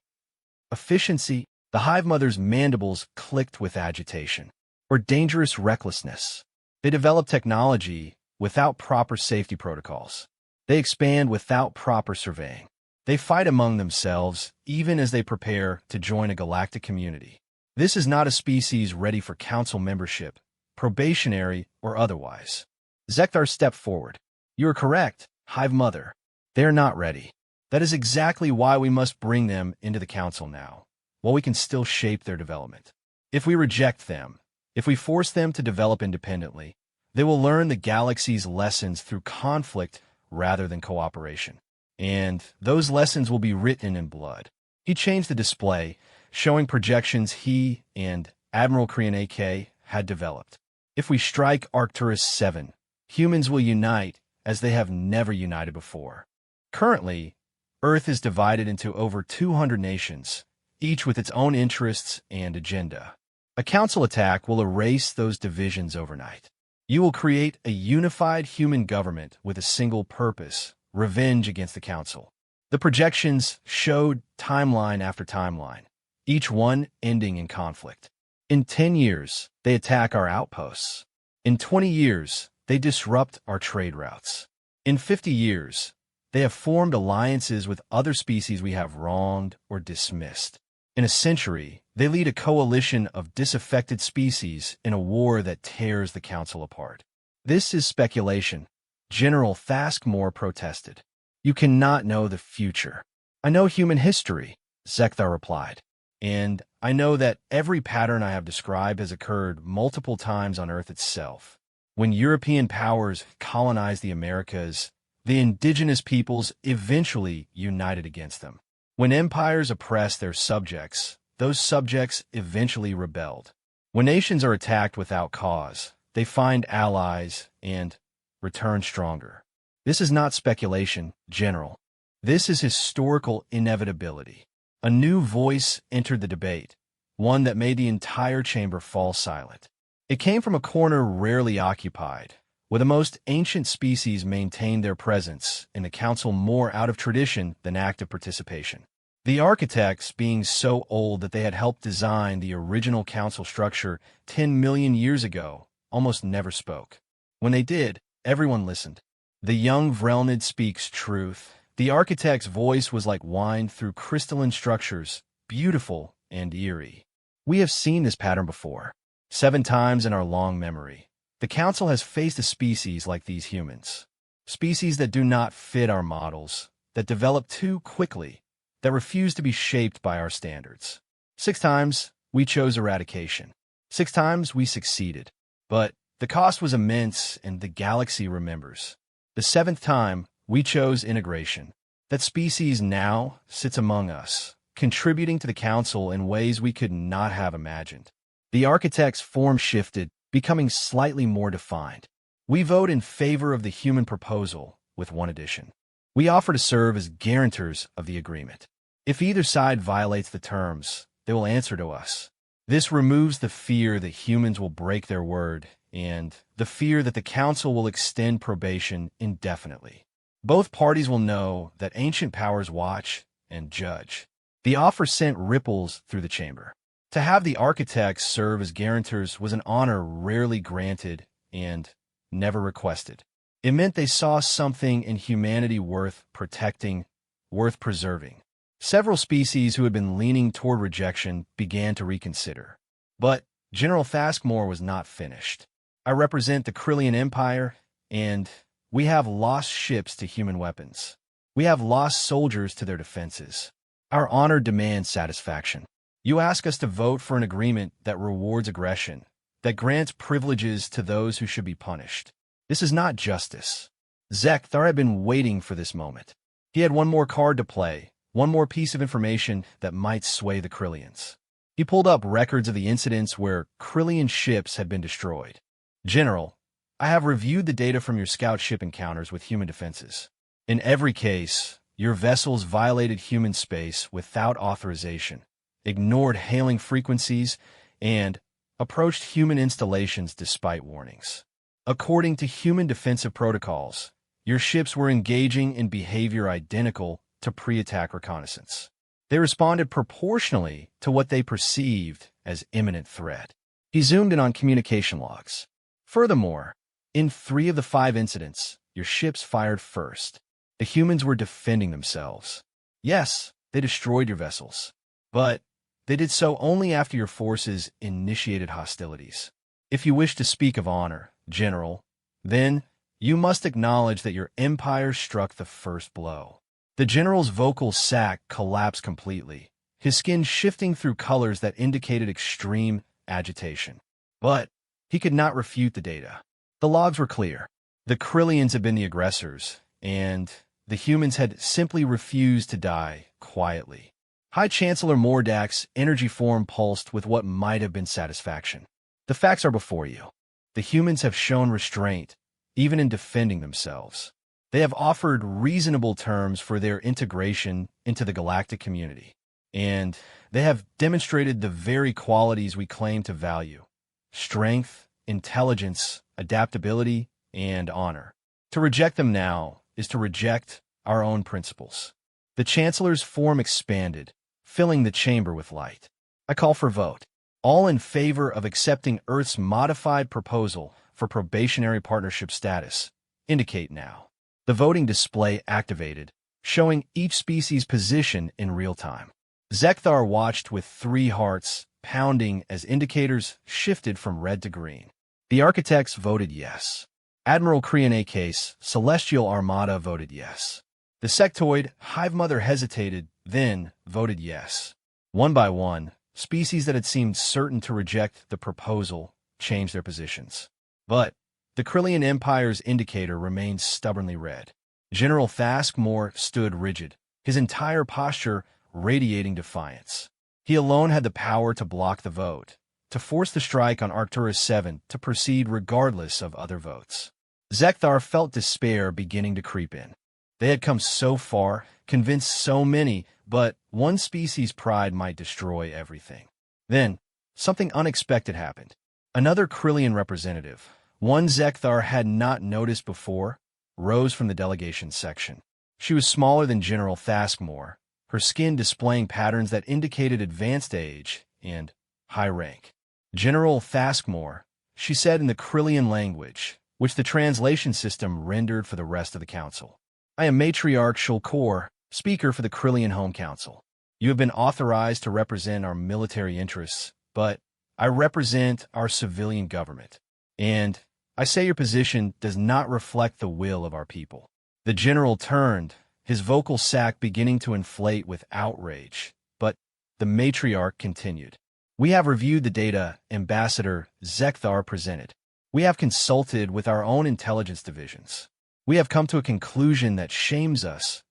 Efficiency, the hive mother's mandibles clicked with agitation. Or dangerous recklessness. They develop technology without proper safety protocols. They expand without proper surveying. They fight among themselves even as they prepare to join a galactic community. This is not a species ready for council membership, probationary or otherwise. Zekthar stepped forward. You are correct, Hive Mother. They are not ready. That is exactly why we must bring them into the council now, while we can still shape their development. If we reject them, if we force them to develop independently, they will learn the galaxy's lessons through conflict rather than cooperation. And those lessons will be written in blood. He changed the display, showing projections he and Admiral Korean AK had developed. If we strike Arcturus 7, humans will unite as they have never united before. Currently, Earth is divided into over 200 nations, each with its own interests and agenda. A council attack will erase those divisions overnight. You will create a unified human government with a single purpose, revenge against the council. The projections showed timeline after timeline, each one ending in conflict. In 10 years, they attack our outposts. In 20 years, they disrupt our trade routes. In 50 years, they have formed alliances with other species we have wronged or dismissed. In a century, they lead a coalition of disaffected species in a war that tears the council apart. This is speculation. General Thaskmore protested. You cannot know the future. I know human history, Zekthar replied. And I know that every pattern I have described has occurred multiple times on Earth itself. When European powers colonized the Americas, the indigenous peoples eventually united against them. When empires oppressed their subjects, those subjects eventually rebelled. When nations are attacked without cause, they find allies and return stronger. This is not speculation, General. This is historical inevitability. A new voice entered the debate, one that made the entire chamber fall silent. It came from a corner rarely occupied, where the most ancient species maintained their presence in the council more out of tradition than active participation. The architects, being so old that they had helped design the original council structure 10 million years ago, almost never spoke. When they did, everyone listened. The young Vrelnid speaks truth. The architect's voice was like wine through crystalline structures, beautiful and eerie. We have seen this pattern before, 7 times in our long memory. The council has faced a species like these humans. Species that do not fit our models, that develop too quickly, that refuse to be shaped by our standards. 6 times, we chose eradication. 6 times, we succeeded. But the cost was immense, and the galaxy remembers. The 7th time, we chose integration. That species now sits among us, contributing to the council in ways we could not have imagined. The architect's form shifted, becoming slightly more defined. We vote in favor of the human proposal, with one addition. We offer to serve as guarantors of the agreement. If either side violates the terms, they will answer to us. This removes the fear that humans will break their word and the fear that the Council will extend probation indefinitely. Both parties will know that ancient powers watch and judge. The offer sent ripples through the chamber. To have the architects serve as guarantors was an honor rarely granted and never requested. It meant they saw something in humanity worth protecting, worth preserving. Several species who had been leaning toward rejection began to reconsider. But General Thaskmore was not finished. I represent the Krillian Empire, and we have lost ships to human weapons. We have lost soldiers to their defenses. Our honor demands satisfaction. You ask us to vote for an agreement that rewards aggression, that grants privileges to those who should be punished. This is not justice. Zekthar had been waiting for this moment. He had one more card to play, one more piece of information that might sway the Krillians. He pulled up records of the incidents where Krillian ships had been destroyed. General, I have reviewed the data from your scout ship encounters with human defenses. In every case, your vessels violated human space without authorization, ignored hailing frequencies, and approached human installations despite warnings. According to human defensive protocols, your ships were engaging in behavior identical to pre-attack reconnaissance. They responded proportionally to what they perceived as imminent threat. He zoomed in on communication logs. Furthermore, in 3 of the 5 incidents, your ships fired first. The humans were defending themselves. Yes, they destroyed your vessels, but they did so only after your forces initiated hostilities. If you wish to speak of honor, General, then you must acknowledge that your empire struck the first blow. The general's vocal sac collapsed completely, his skin shifting through colors that indicated extreme agitation. But he could not refute the data. The logs were clear. The Krillians had been the aggressors, and the humans had simply refused to die quietly. High Chancellor Mordak's energy form pulsed with what might have been satisfaction. The facts are before you. The humans have shown restraint, even in defending themselves. They have offered reasonable terms for their integration into the galactic community, and they have demonstrated the very qualities we claim to value: strength, intelligence, adaptability, and honor. To reject them now is to reject our own principles. The Chancellor's form expanded, filling the chamber with light. I call for vote. All in favor of accepting Earth's modified proposal for probationary partnership status, indicate now. The voting display activated, showing each species' position in real time. Zekthar watched with 3 hearts pounding as indicators shifted from red to green. The architects voted yes. Admiral Krian Case, Celestial Armada voted yes. The sectoid Hive Mother hesitated, then voted yes. One by one, species that had seemed certain to reject the proposal changed their positions. But the Krillian Empire's indicator remained stubbornly red. General Thaskmore stood rigid, his entire posture radiating defiance. He alone had the power to block the vote, to force the strike on Arcturus 7 to proceed regardless of other votes. Zekthar felt despair beginning to creep in. They had come so far, convinced so many, but one species' pride might destroy everything. Then, something unexpected happened. Another Krillian representative, one Zekthar had not noticed before, rose from the delegation section. She was smaller than General Thaskmore, her skin displaying patterns that indicated advanced age and high rank. General Thaskmore, she said in the Krillian language, which the translation system rendered for the rest of the council. I am Matriarch Shulkor, speaker for the Krillian Home Council. You have been authorized to represent our military interests, but I represent our civilian government. And I say your position does not reflect the will of our people. The general turned, his vocal sac beginning to inflate with outrage, but the matriarch continued. We have reviewed the data Ambassador Zekthar presented. We have consulted with our own intelligence divisions. We have come to a conclusion that shames us.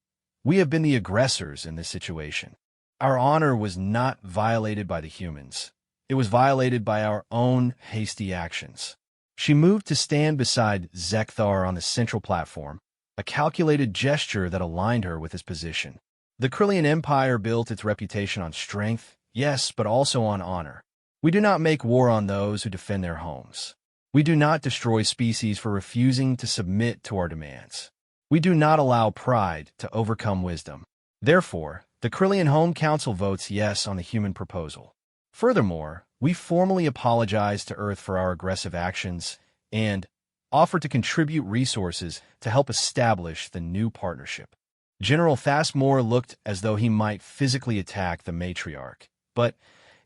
We have been the aggressors in this situation. Our honor was not violated by the humans. It was violated by our own hasty actions. She moved to stand beside Zekthar on the central platform, a calculated gesture that aligned her with his position. The Krillian Empire built its reputation on strength, yes, but also on honor. We do not make war on those who defend their homes. We do not destroy species for refusing to submit to our demands. We do not allow pride to overcome wisdom. Therefore, the Krillian Home Council votes yes on the human proposal. Furthermore, we formally apologize to Earth for our aggressive actions and offer to contribute resources to help establish the new partnership. General Thasmore looked as though he might physically attack the matriarch, but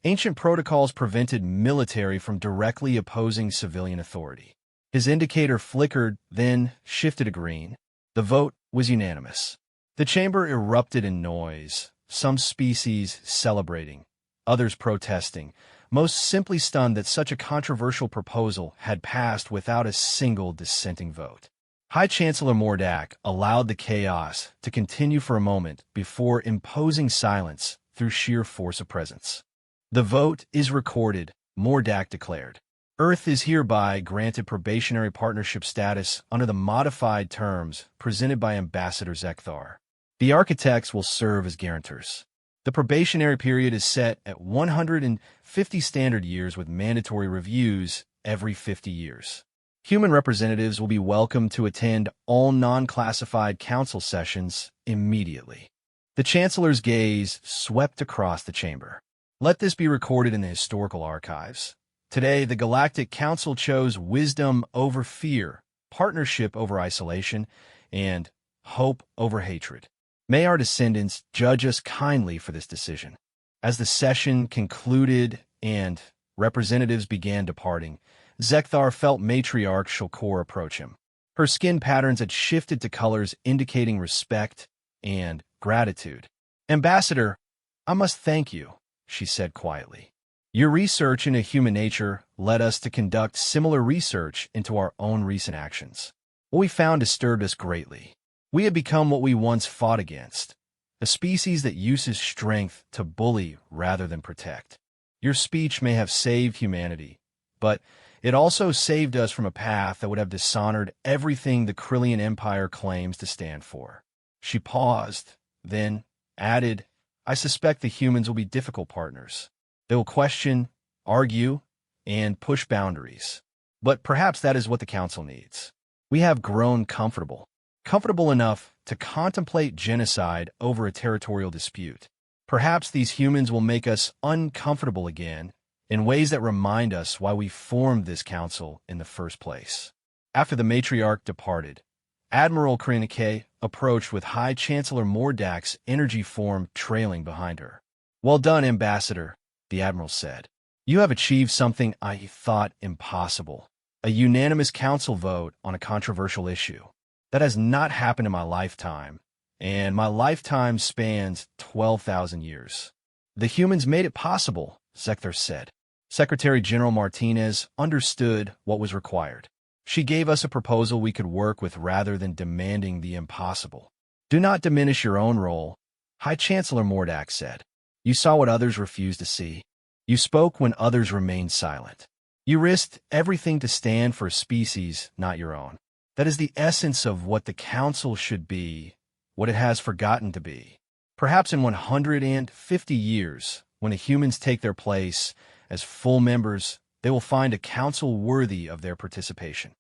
ancient protocols prevented military from directly opposing civilian authority. His indicator flickered, then shifted to green. The vote was unanimous. The chamber erupted in noise, some species celebrating, others protesting, most simply stunned that such a controversial proposal had passed without a single dissenting vote. High Chancellor Mordak allowed the chaos to continue for a moment before imposing silence through sheer force of presence. The vote is recorded, Mordak declared. Earth is hereby granted probationary partnership status under the modified terms presented by Ambassador Zekthar. The architects will serve as guarantors. The probationary period is set at 150 standard years with mandatory reviews every 50 years. Human representatives will be welcome to attend all non-classified council sessions immediately. The Chancellor's gaze swept across the chamber. Let this be recorded in the historical archives. Today, the Galactic Council chose wisdom over fear, partnership over isolation, and hope over hatred. May our descendants judge us kindly for this decision. As the session concluded and representatives began departing, Zekthar felt Matriarch Shulkor approach him. Her skin patterns had shifted to colors indicating respect and gratitude. "Ambassador, I must thank you," she said quietly. "Your research into human nature led us to conduct similar research into our own recent actions. What we found disturbed us greatly. We had become what we once fought against, a species that uses strength to bully rather than protect. Your speech may have saved humanity, but it also saved us from a path that would have dishonored everything the Krillian Empire claims to stand for." She paused, then added, "I suspect the humans will be difficult partners. They will question, argue, and push boundaries. But perhaps that is what the Council needs. We have grown comfortable enough to contemplate genocide over a territorial dispute. Perhaps these humans will make us uncomfortable again in ways that remind us why we formed this council in the first place." After the matriarch departed, Admiral Krenike approached with High Chancellor Mordak's energy form trailing behind her. "Well done, Ambassador," the Admiral said. "You have achieved something I thought impossible, a unanimous council vote on a controversial issue. That has not happened in my lifetime, and my lifetime spans 12,000 years. The humans made it possible," Zekthar said. Secretary General Martinez understood what was required. She gave us a proposal we could work with rather than demanding the impossible. "Do not diminish your own role," High Chancellor Mordak said. "You saw what others refused to see. You spoke when others remained silent. You risked everything to stand for a species not your own. That is the essence of what the Council should be, what it has forgotten to be. Perhaps in 150 years, when the humans take their place as full members, they will find a council worthy of their participation."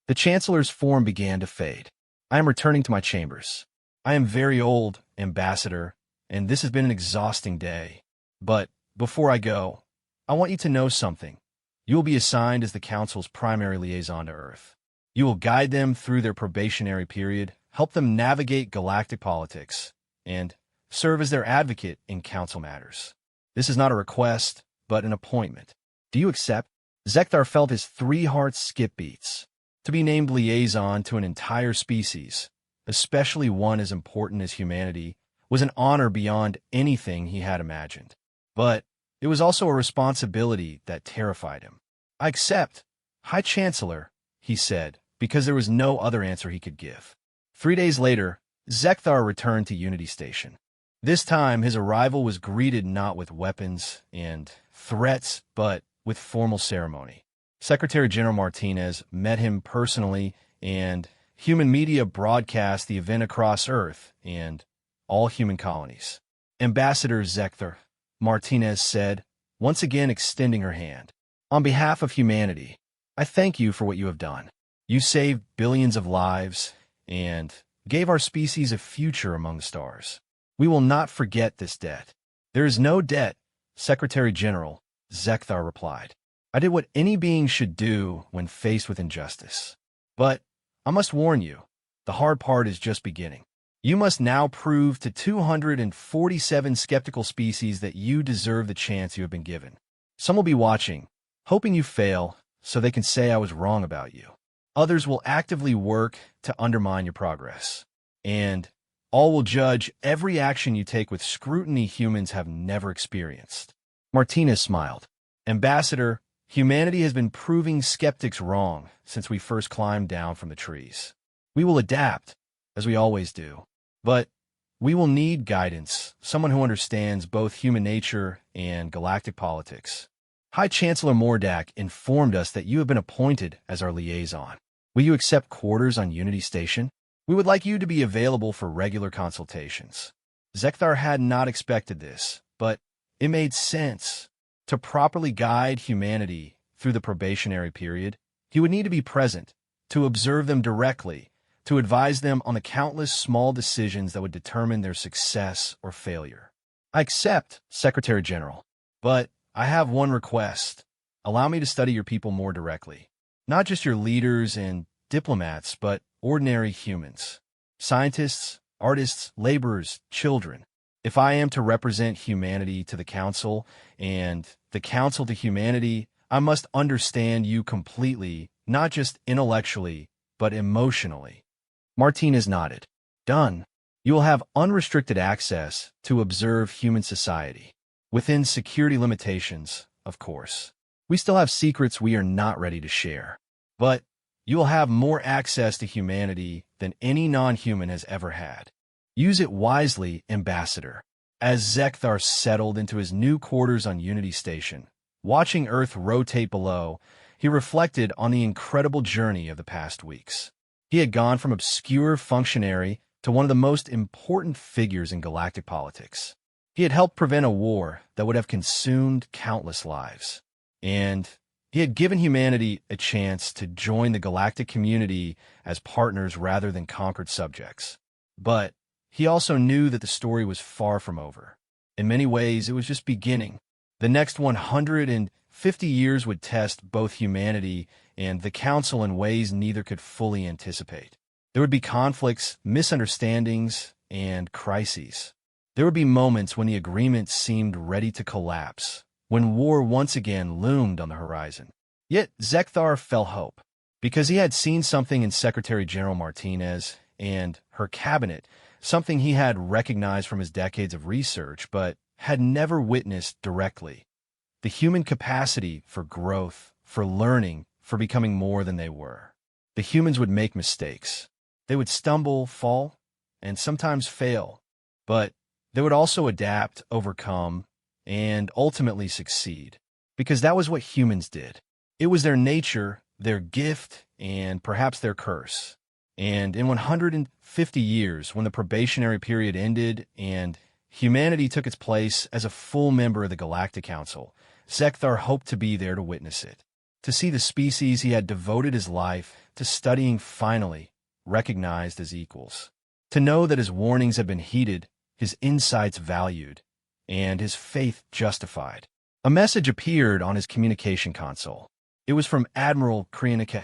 The Chancellor's form began to fade. "I am returning to my chambers. I am very old, Ambassador, and this has been an exhausting day. But before I go, I want you to know something. You will be assigned as the Council's primary liaison to Earth. You will guide them through their probationary period, help them navigate galactic politics, and serve as their advocate in Council matters. This is not a request, but an appointment. Do you accept?" Zekthar felt his 3 hearts skip beats. To be named liaison to an entire species, especially one as important as humanity, was an honor beyond anything he had imagined. But it was also a responsibility that terrified him. "I accept, High Chancellor," he said, because there was no other answer he could give. 3 days later, Zekthar returned to Unity Station. This time, his arrival was greeted not with weapons and threats, but with formal ceremony. Secretary General Martinez met him personally, and human media broadcast the event across Earth, and all human colonies. Ambassador Zekthar, Martinez said, once again extending her hand. On behalf of humanity, I thank you for what you have done. You saved billions of lives and gave our species a future among the stars. We will not forget this debt. There is no debt, Secretary General, Zekthar replied. I did what any being should do when faced with injustice. But I must warn you, the hard part is just beginning. You must now prove to 247 skeptical species that you deserve the chance you have been given. Some will be watching, hoping you fail so they can say I was wrong about you. Others will actively work to undermine your progress. And all will judge every action you take with scrutiny humans have never experienced. Martinez smiled. Ambassador, humanity has been proving skeptics wrong since we first climbed down from the trees. We will adapt, as we always do. But we will need guidance, someone who understands both human nature and galactic politics. High Chancellor Mordak informed us that you have been appointed as our liaison. Will you accept quarters on Unity Station? We would like you to be available for regular consultations. Zekthar had not expected this, but it made sense. To properly guide humanity through the probationary period, he would need to be present, to observe them directly, to advise them on the countless small decisions that would determine their success or failure. I accept, Secretary General, but I have one request. Allow me to study your people more directly. Not just your leaders and diplomats, but ordinary humans. Scientists, artists, laborers, children. If I am to represent humanity to the Council, and the Council to humanity, I must understand you completely, not just intellectually, but emotionally. Martinez nodded. Done. You will have unrestricted access to observe human society. Within security limitations, of course. We still have secrets we are not ready to share. But you will have more access to humanity than any non-human has ever had. Use it wisely, Ambassador. As Zekthar settled into his new quarters on Unity Station, watching Earth rotate below, he reflected on the incredible journey of the past weeks. He had gone from obscure functionary to one of the most important figures in galactic politics. He had helped prevent a war that would have consumed countless lives. And he had given humanity a chance to join the galactic community as partners rather than conquered subjects. But he also knew that the story was far from over. In many ways, it was just beginning. The next 150 years would test both humanity and the Council in ways neither could fully anticipate. There would be conflicts, misunderstandings, and crises. There would be moments when the agreement seemed ready to collapse, when war once again loomed on the horizon. Yet Zekthar felt hope, because he had seen something in Secretary General Martinez and her cabinet, something he had recognized from his decades of research but had never witnessed directly. The human capacity for growth, for learning, for becoming more than they were. The humans would make mistakes. They would stumble, fall, and sometimes fail. But they would also adapt, overcome, and ultimately succeed. Because that was what humans did. It was their nature, their gift, and perhaps their curse. And in 150 years, when the probationary period ended and humanity took its place as a full member of the Galactic Council, Zekthar hoped to be there to witness it. To see the species he had devoted his life to studying finally recognized as equals. To know that his warnings had been heeded, his insights valued, and his faith justified. A message appeared on his communication console. It was from Admiral Krianika.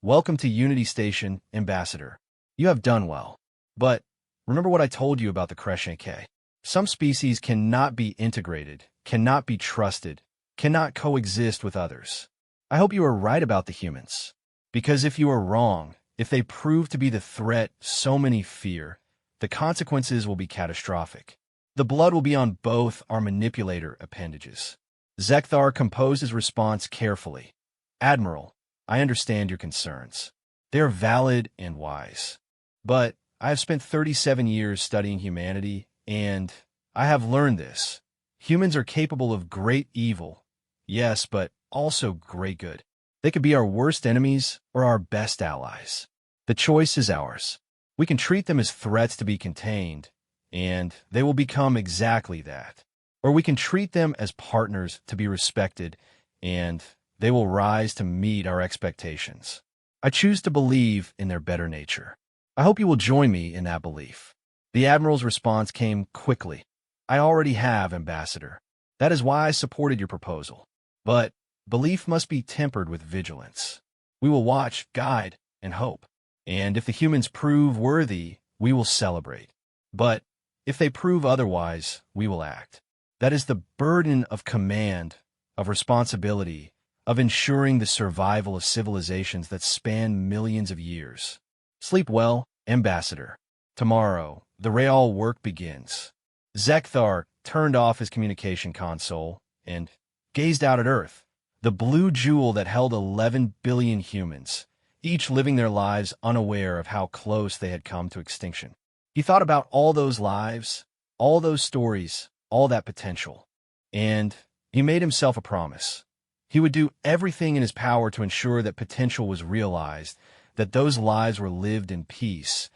Welcome to Unity Station, Ambassador. You have done well. But remember what I told you about the Kreshenke. Some species cannot be integrated, cannot be trusted, cannot coexist with others. I hope you are right about the humans. Because if you are wrong, if they prove to be the threat so many fear, the consequences will be catastrophic. The blood will be on both our manipulator appendages. Zekthar composed his response carefully. Admiral, I understand your concerns. They are valid and wise. But I have spent 37 years studying humanity, and I have learned this. Humans are capable of great evil, yes, but also great good. They could be our worst enemies or our best allies. The choice is ours. We can treat them as threats to be contained, and they will become exactly that. Or we can treat them as partners to be respected, and they will rise to meet our expectations. I choose to believe in their better nature. I hope you will join me in that belief. The Admiral's response came quickly. I already have, Ambassador. That is why I supported your proposal. But belief must be tempered with vigilance. We will watch, guide, and hope. And if the humans prove worthy, we will celebrate. But if they prove otherwise, we will act. That is the burden of command, of responsibility, of ensuring the survival of civilizations that span millions of years. Sleep well, Ambassador. Tomorrow, the real work begins. Zekthar turned off his communication console and gazed out at Earth, the blue jewel that held 11 billion humans, each living their lives unaware of how close they had come to extinction. He thought about all those lives, all those stories, all that potential. And he made himself a promise. He would do everything in his power to ensure that potential was realized, that those lives were lived in peace,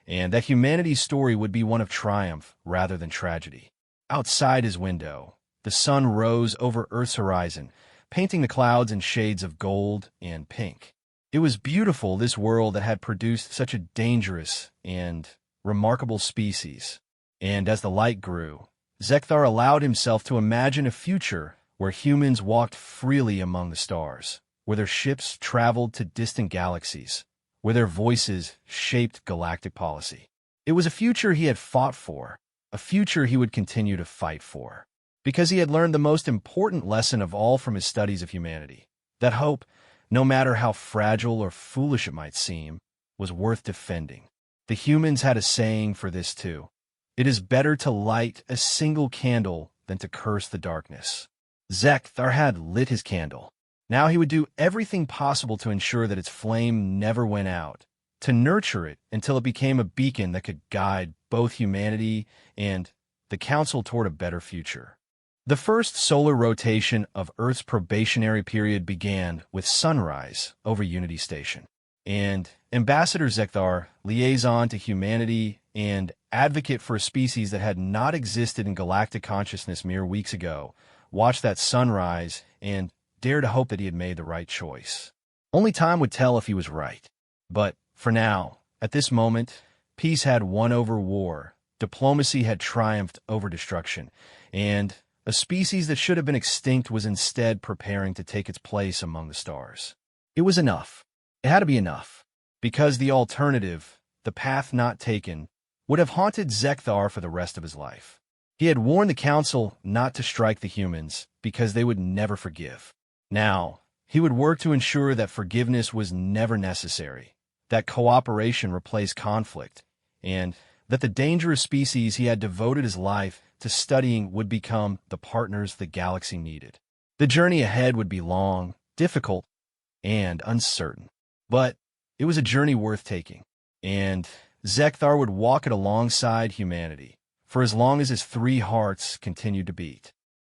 and that humanity's story would be one of triumph rather than tragedy. Outside his window, the sun rose over Earth's horizon, painting the clouds in shades of gold and pink. It was beautiful, this world that had produced such a dangerous and remarkable species. And as the light grew, Zekthar allowed himself to imagine a future where humans walked freely among the stars, where their ships traveled to distant galaxies, where their voices shaped galactic policy. It was a future he had fought for, a future he would continue to fight for, because he had learned the most important lesson of all from his studies of humanity, that hope, no matter how fragile or foolish it might seem, was worth defending. The humans had a saying for this too. It is better to light a single candle than to curse the darkness. Zekthar had lit his candle. Now he would do everything possible to ensure that its flame never went out, to nurture it until it became a beacon that could guide both humanity and the Council toward a better future. The first solar rotation of Earth's probationary period began with sunrise over Unity Station, and Ambassador Zekthar, liaison to humanity and advocate for a species that had not existed in galactic consciousness mere weeks ago, watched that sunrise and dared to hope that he had made the right choice. Only time would tell if he was right. But for now, at this moment, peace had won over war, diplomacy had triumphed over destruction, and a species that should have been extinct was instead preparing to take its place among the stars. It was enough. It had to be enough, because the alternative, the path not taken, would have haunted Zekthar for the rest of his life. He had warned the Council not to strike the humans because they would never forgive. Now, he would work to ensure that forgiveness was never necessary, that cooperation replaced conflict, and that the dangerous species he had devoted his life to studying would become the partners the galaxy needed. The journey ahead would be long, difficult, and uncertain. But it was a journey worth taking, and Zekthar would walk it alongside humanity, for as long as his three hearts continued to beat.